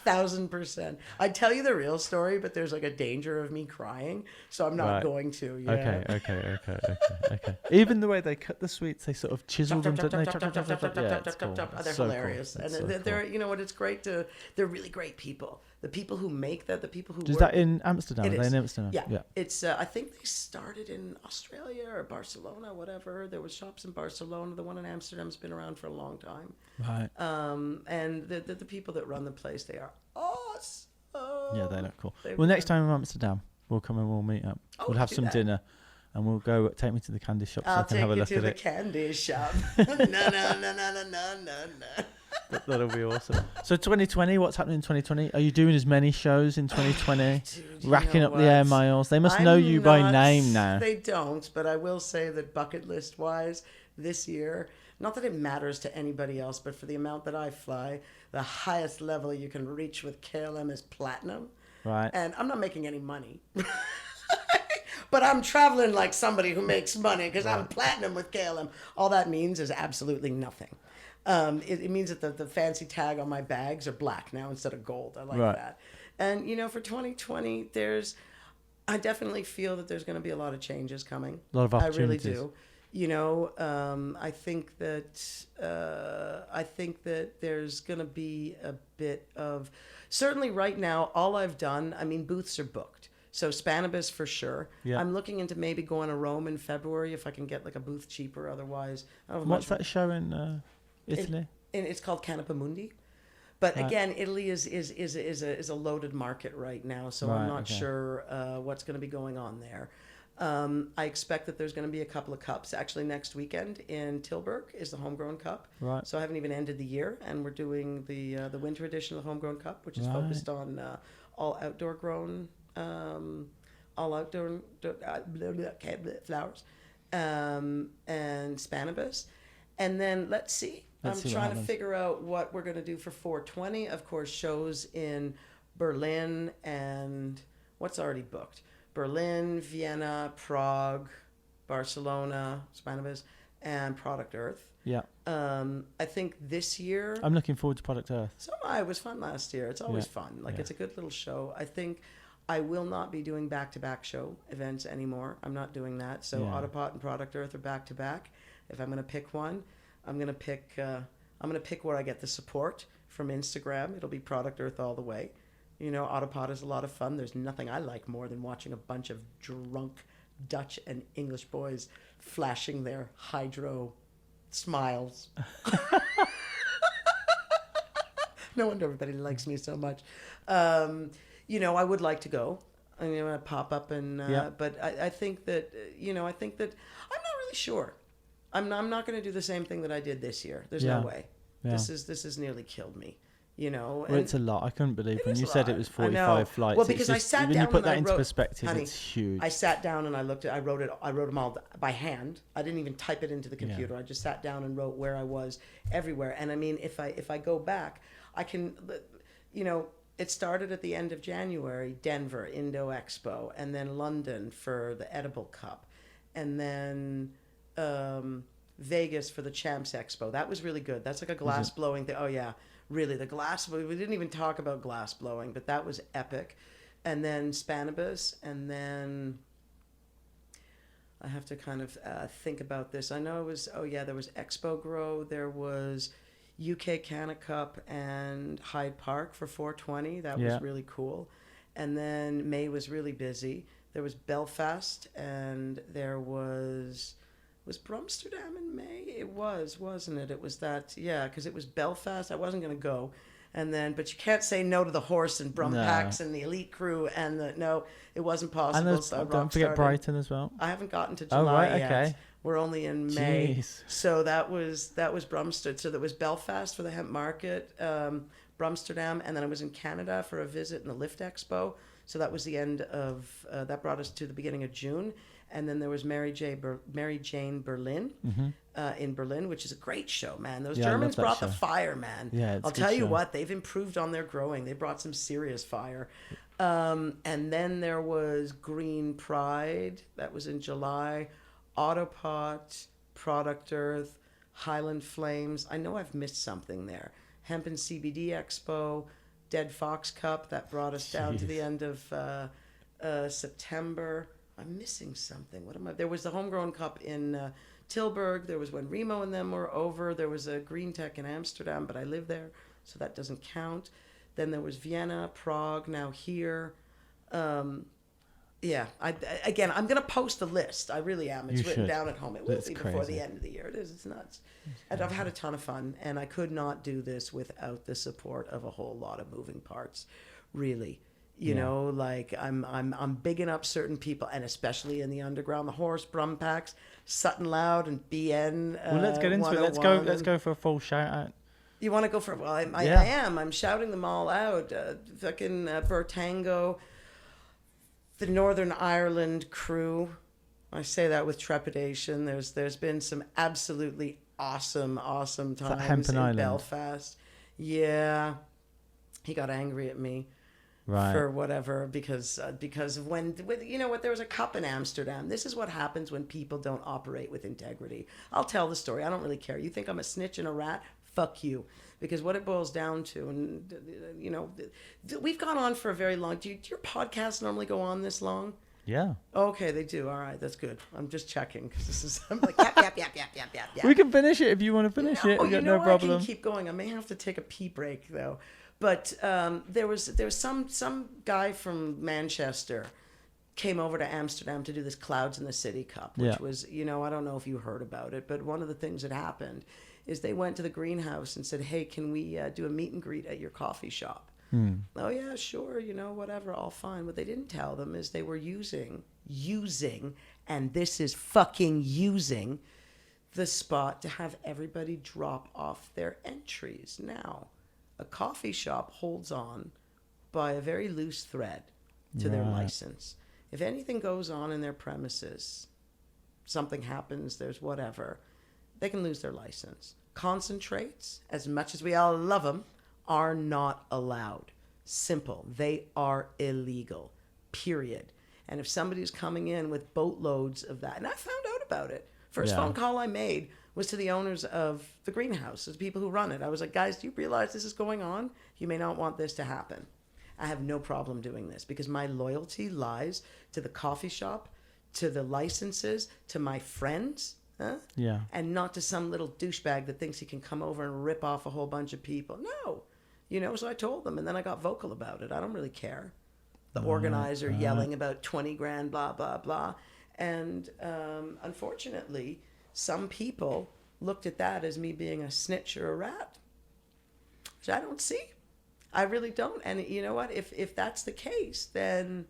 1,000%. I'd tell you the real story, but there's like a danger of me crying, so I'm not going to. Yeah. Okay. Even the way they cut the sweets, they sort of chisel them, don't they? Yeah, it's cool. They're hilarious, and they're you know what? It's great to. They're really great people. The people who make that, the people who. Is that in Amsterdam? It is. In Amsterdam? Yeah. It's. I think they started in Australia or Barcelona, whatever. There was shops in Barcelona. The one in Amsterdam's been around for a long time. Right. And the people that run the place, they are awesome. Yeah, they look cool. Well, next time in Amsterdam, we'll come and we'll meet up. We'll have some dinner. And we'll go, take me to the candy shop so I can have a look at it. I'll take you to the candy shop. No. That'll be awesome. So 2020, what's happening in 2020? Are you doing as many shows in 2020? Dude, racking up the air miles? They must know you by name now. They don't, but I will say that bucket list wise, this year, not that it matters to anybody else, but for the amount that I fly, the highest level you can reach with KLM is platinum. Right. And I'm not making any money. But I'm traveling like somebody who makes money because I'm platinum with KLM. All that means is absolutely nothing. It means that the fancy tag on my bags are black now instead of gold. I like that. And, for 2020, I definitely feel that there's going to be a lot of changes coming. A lot of I really opportunities. do. I think that there's going to be a bit of, certainly right now, all I've done, I mean, booths are booked. So Spanibus for sure. Yeah. I'm looking into maybe going to Rome in February if I can get like a booth cheaper. Otherwise, I don't know What's that show in Italy? It's called Canapamundi. But Right. again, Italy is a loaded market right now, so I'm Right, not okay. sure what's going to be going on there. I expect that there's going to be a couple of cups. Actually, next weekend in Tilburg is the Homegrown Cup. Right. So I haven't even ended the year, and we're doing the winter edition of the Homegrown Cup, which is Right. focused on all outdoor grown, flowers, and Spanibus. And then let's see. Let's see I'm what trying to happens. figure out what we're going to do for 420. Of course, shows in Berlin and what's already booked. Berlin, Vienna, Prague, Barcelona, Spanibus, and Product Earth. Yeah. I think this year, I'm looking forward to Product Earth. so it was fun last year. It's always fun. Like, Yeah. it's a good little show. I think I will not be doing back-to-back show events anymore. I'm not doing that. So Yeah. Autopot and Product Earth are back-to-back. If I'm going to pick one, I'm going to pick where I get the support from Instagram. It'll be Product Earth all the way. Autopod is a lot of fun. There's nothing I like more than watching a bunch of drunk Dutch and English boys flashing their hydro smiles. No wonder everybody likes me so much. I would like to go. I pop up and, Yeah. but I think that, I'm not really sure. I'm not going to do the same thing that I did this year. There's Yeah. no way. Yeah. This has nearly killed me. Well, and it's a lot. I couldn't believe when is you a said lot. it was I know. 45 flights. Well, It's because I just- sat when down you put and that I into wrote- perspective, honey, it's huge. I sat down and I wrote them all by hand. I didn't even type it into the computer. Yeah. I just sat down and wrote where I was everywhere. And I mean, if I go back, I can, it started at the end of January, Denver, Indo Expo, and then London for the Edible Cup, and then Vegas for the Champs Expo. That was really good. That's like a glass blowing thing. Oh yeah, really, the glass. We didn't even talk about glass blowing, but that was epic. And then Spanibus, and then I have to kind of think about this. I know it was, there was Expo Grow, there was UK Canna Cup and Hyde Park for 420. That Yeah. was really cool. And then May was really busy. There was Belfast, and there was Brumsterdam in May? It was, wasn't it? It was that, yeah, because it was Belfast. I wasn't going to go. And then, but you can't say no to the horse and Brumpacks and the elite crew and it wasn't possible. And So don't forget Brighton as well. I haven't gotten to Oh, July right, yet. okay. We're only in May. Jeez. So that was Brumstead. So there was Belfast for the hemp market, Brumsterdam, and then I was in Canada for a visit in the Lift Expo. So that was the end of, that brought us to the beginning of June. And then there was Mary Jane Berlin in Berlin, which is a great show, man. Those Yeah, I love Germans that brought the show. fire, man. Yeah, it's a I'll good tell you show. what, they've improved on their growing. They brought some serious fire. And then there was Green Pride. That was in July. Autopot, Product Earth, Highland Flames. I know I've missed something there. Hemp and CBD Expo, Dead Fox Cup. That brought us down to the end of September. I'm missing something. What am I? There was the Homegrown Cup in Tilburg. There was when Remo and them were over. There was a Green Tech in Amsterdam, but I live there, so that doesn't count. Then there was Vienna, Prague, now here. Yeah, again, I'm going to post a list. I really am. It's You written should. down at home. It will That's be before crazy. the end of the year. It is. It's nuts. And I've had a ton of fun, and I could not do this without the support of a whole lot of moving parts. Really. You know, like I'm bigging up certain people, and especially in the underground, the Horse, Brumpacks, Sutton Loud, and BN. Well, let's get into it. Let's 101. go for a full shout out. You want to go for? Well, I Yeah. am. I'm shouting them all out. Fucking Bertango, the Northern Ireland crew. I say that with trepidation. There's been some absolutely awesome times Hempen in Island? Belfast. Yeah, he got angry at me. Right. For whatever, because of when you know what, there was a cup in Amsterdam. This is what happens when people don't operate with integrity. I'll tell the story. I don't really care. You think I'm a snitch and a rat? fuck you. Because what it boils down to, and you know, we've gone on for a very long. Do your podcasts normally go on this long? Yeah. Okay, they do. All right, that's good. I'm just checking because this is. I'm like yap. We can finish it if you want to finish it. We got no problem. I can keep going. I may have to take a pee break though. But there was some guy from Manchester came over to Amsterdam to do this Clouds in the City Cup, which was, you know, I don't know if you heard about it, but one of the things that happened is they went to the greenhouse and said, hey, can we do a meet and greet at your coffee shop? Oh, yeah, sure, you know, whatever, all fine. What they didn't tell them is they were using, and this is fucking using, the spot to have everybody drop off their entries. Now, a coffee shop holds on by a very loose thread to their license. If anything goes on in their premises, something happens, there's whatever, they can lose their license. Concentrates, as much as we all love them, are not allowed. Simple. They are illegal. Period. And if somebody's coming in with boatloads of that, and I found out about it. First phone call I made was to the owners of the greenhouse, the people who run it. I was like, guys, do you realize this is going on? You may not want this to happen. I have no problem doing this because my loyalty lies to the coffee shop, to the licenses, to my friends, and not to some little douchebag that thinks he can come over and rip off a whole bunch of people. No. You know, so I told them, and then I got vocal about it. I don't really care. The organizer yelling about 20 grand, blah, blah, blah. And unfortunately, some people looked at that as me being a snitch or a rat, which I don't see. I really don't. And you know what? If that's the case, then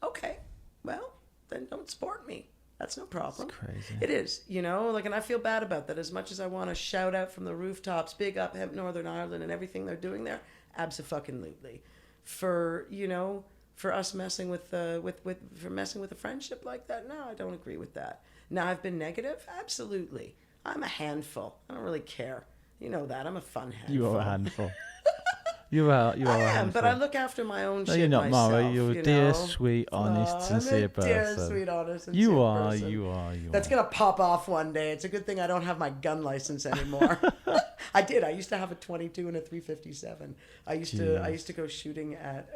okay, well, then don't support me. That's no problem. It's crazy. It is, you know, like, and I feel bad about that. As much as I want to shout out from the rooftops, big up Hemp Northern Ireland and everything they're doing there, abso-fucking-lutely. For, you know, for us messing with for messing with a friendship like that, no, I don't agree with that. Now, I've been negative, absolutely. I'm a handful. I don't really care. You know that. I'm a fun handful. You are a handful. You are. You are. I am, handful. but I look after my own shit. No, you're not, myself, Mara. You're a you dear, know? sweet, honest, sincere person. Dear, sweet, honest, sincere You are. person. You are. You That's are. gonna pop off one day. It's a good thing I don't have my gun license anymore. I did. I used to have a 22 and a 357. I used to go shooting at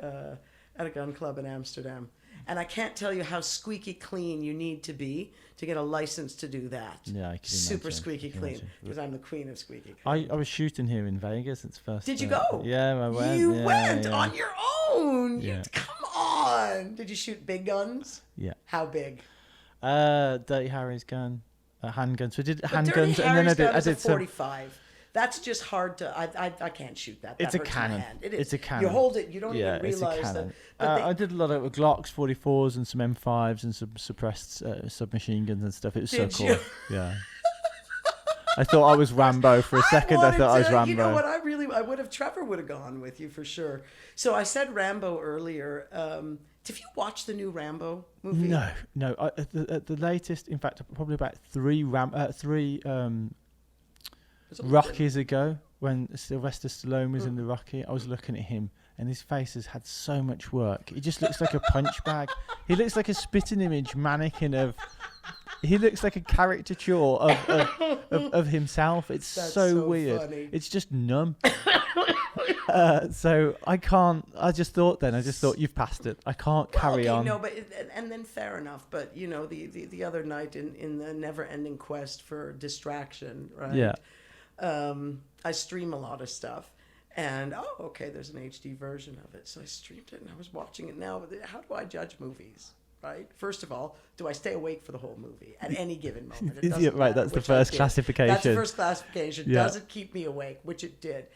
a gun club in Amsterdam. And I can't tell you how squeaky clean you need to be to get a license to do that. Yeah, I can Super imagine. squeaky clean, because I'm the queen of squeaky I clean. was shooting here in Vegas. It's first. Did you go? Yeah, I went. You yeah, went yeah. on your own. Yeah. Come on. Did you shoot big guns? Yeah. How big? Dirty Harry's gun, handguns. So I did But handguns, Dirty and then Harry's gun I is a did some. 45. That's just hard to. I can't shoot that. It's That a hurts my cannon. hand. It is. It's a cannon. You hold it. You don't Yeah, even it's a realize cannon. that. But I did a lot of Glocks, 44s, and some M5s, and some suppressed submachine guns and stuff. It was Did so you? cool. Yeah. I thought I was Rambo for a second. I thought I was Rambo. You know what? Trevor would have gone with you for sure. So I said Rambo earlier. Have you watched the new Rambo movie? No. At the latest, in fact, probably about three Rockies ago, when Sylvester Stallone was in the Rocky, I was looking at him, and his face has had so much work. He just looks like a punch bag. He looks like a spitting image mannequin of. He looks like a caricature of himself. That's so weird. Funny. It's just numb. So I can't. I just thought you've passed it. I can't carry on. No, but and then fair enough. But you know, the other night in the never-ending quest for distraction, right? Yeah. I stream a lot of stuff, and okay, there's an HD version of it. So I streamed it, and I was watching it now. How do I judge movies? Right. First of all, do I stay awake for the whole movie at any given moment? It doesn't right. matter, That's the which I first did. classification. That's the first classification. Yeah. Does it keep me awake? Which it did.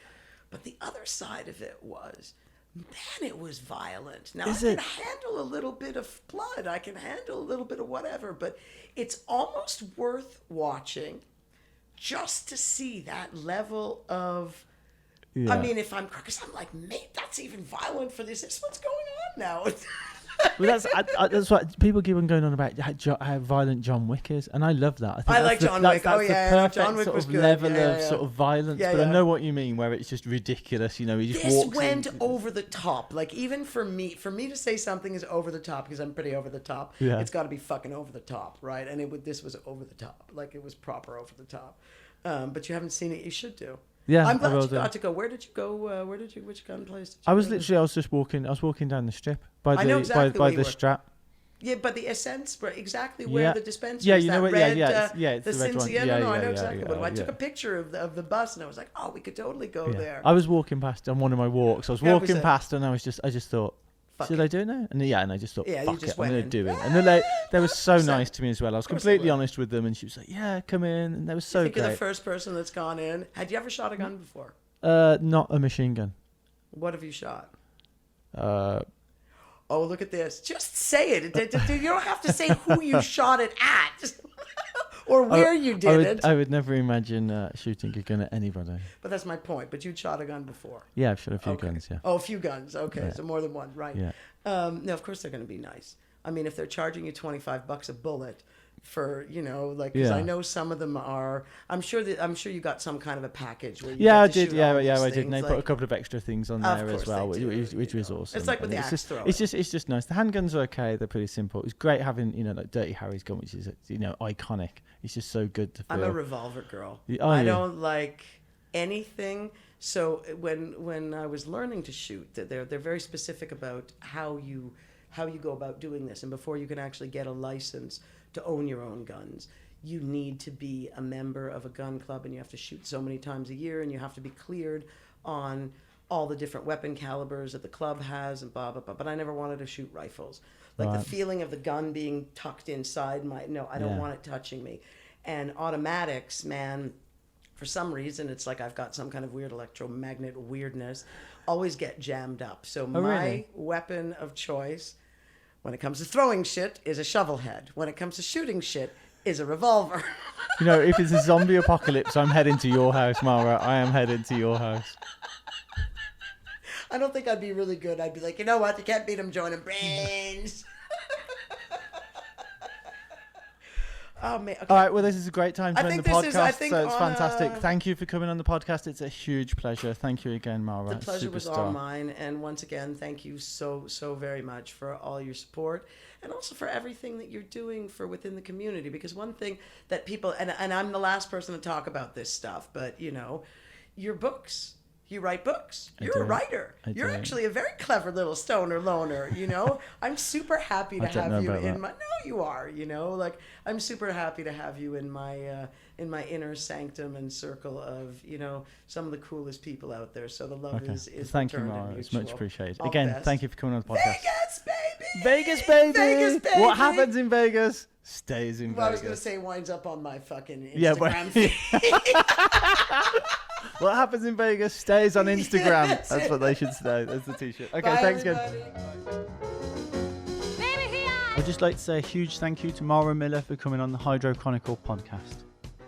But the other side of it was, man, it was violent. Now, I can handle a little bit of blood. I can handle a little bit of whatever. But it's almost worth watching just to see that level of... Yeah. I mean, because I'm like, mate, that's even violent for this. This is what's going on now. Well, that's what people keep on going on about how violent John Wick is, and I love that. I like John Wick. That's the perfect John Wick sort was of good. level of sort of violence. Yeah, but yeah. I know what you mean, where it's just ridiculous. You know, he just This walks went in. over the top. Like, even for me to say something is over the top, because I'm pretty over the top, Yeah. it's got to be fucking over the top, right? And this was over the top. Like, it was proper over the top. But you haven't seen it. You should do. Yeah, I'm glad I will you do. got to go. Where did you go? Which gun place did you I was go to? literally, I was walking down the strip by I know the exactly by where you the were. strap. Yeah, but the Essence, exactly where Yeah. the dispensary Yeah, is. you know that what? Yeah, red, it's the the red one. Cincy. Yeah, Yeah, no, I yeah, know yeah, exactly what. yeah, I took yeah. a picture of the bus, and I was like, oh, we could totally go there. I was walking past on one of my walks. I was Yeah, walking was it? past, and I just thought, Fuck should it. I do it now? And I just thought, Yeah, you fuck just it, I'm went going to in. do it. And they were so 100%. nice to me as well. I was course they completely were. honest with them, and she was like, yeah, come in. And they were I so think you're the great. first person that's gone in. Had you ever shot a gun before? Not a machine gun. What have you shot? Oh, look at this. Just say it. You don't have to say who you shot it at or where you did it. I would never imagine shooting a gun at anybody. But that's my point. But you'd shot a gun before. Yeah, I've shot a few Okay. guns, yeah. Oh, a few guns. Okay, Yeah. so more than one, right? Yeah. No, of course they're going to be nice. I mean, if they're charging you $25 a bullet for, because I know some of them are. I'm sure you got some kind of a package where you Yeah, I get to did. shoot Yeah, all I these did. And they things, put a like- couple of extra things on Of there course as well, they do, which was awesome. It's like with And the it's axe just, thrower. it's just nice. The handguns are okay. They're pretty simple. It was great having like Dirty Harry's gun, which is iconic. It's just so good to feel. I'm a revolver girl. Oh, I yeah. don't like anything. So when I was learning to shoot, they're very specific about how you go about doing this. And before you can actually get a license to own your own guns, you need to be a member of a gun club, and you have to shoot so many times a year, and you have to be cleared on all the different weapon calibers that the club has, and blah blah blah. But I never wanted to shoot rifles. Like Right. the feeling of the gun being tucked inside I don't Yeah. want it touching me. And automatics, man, for some reason it's like I've got some kind of weird electromagnet weirdness, always get jammed up. So my really? weapon of choice when it comes to throwing shit is a shovel head. When it comes to shooting shit is a revolver. If it's a zombie apocalypse, I'm heading to your house, Mara. I am heading to your house. I don't think I'd be really good. I'd be like, you know what? You can't beat them, join them. Brains. Oh, man. Okay. All right, well, this is a great time to I end the think this podcast, is- I think so it's on, fantastic. Thank you for coming on the podcast. It's a huge pleasure. Thank you again, Mara. The pleasure was all Superstar. mine. And once again, thank you so very much for all your support, and also for everything that you're doing for within the community. Because one thing that people, and I'm the last person to talk about this stuff, but your books. You write books. You're a writer. You're do. actually a very clever little stoner loner, I'm super happy to I don't know have you about in that. my... No, you are, like I'm super happy to have you in my inner sanctum and circle of, some of the coolest people out there. So the love is Thank you, returned and Mara. It's much mutual. appreciated. All Again, best. thank you for coming on the podcast. Vegas, baby! Vegas, baby! Vegas, baby! What happens in Vegas stays in Well, I Vegas. was going to say winds up on my fucking Yeah, but- Instagram feed. What happens in Vegas stays on Instagram. That's That's it. what they should say. That's the t-shirt. Okay, Bye, thanks again. everybody. I'd just like to say a huge thank you to Mara Miller for coming on the Hydro Chronicle podcast.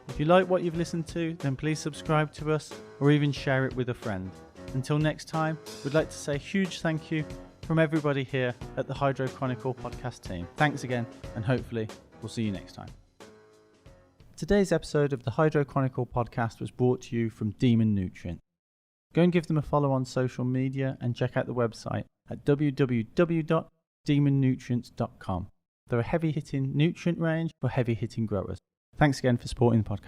If you like what you've listened to, then please subscribe to us or even share it with a friend. Until next time, we'd like to say a huge thank you from everybody here at the Hydro Chronicle podcast team. Thanks again, and hopefully we'll see you next time. Today's episode of the Hydro Chronicle podcast was brought to you from Demon Nutrient. Go and give them a follow on social media and check out the website at www.demonnutrients.com. They're a heavy-hitting nutrient range for heavy-hitting growers. Thanks again for supporting the podcast.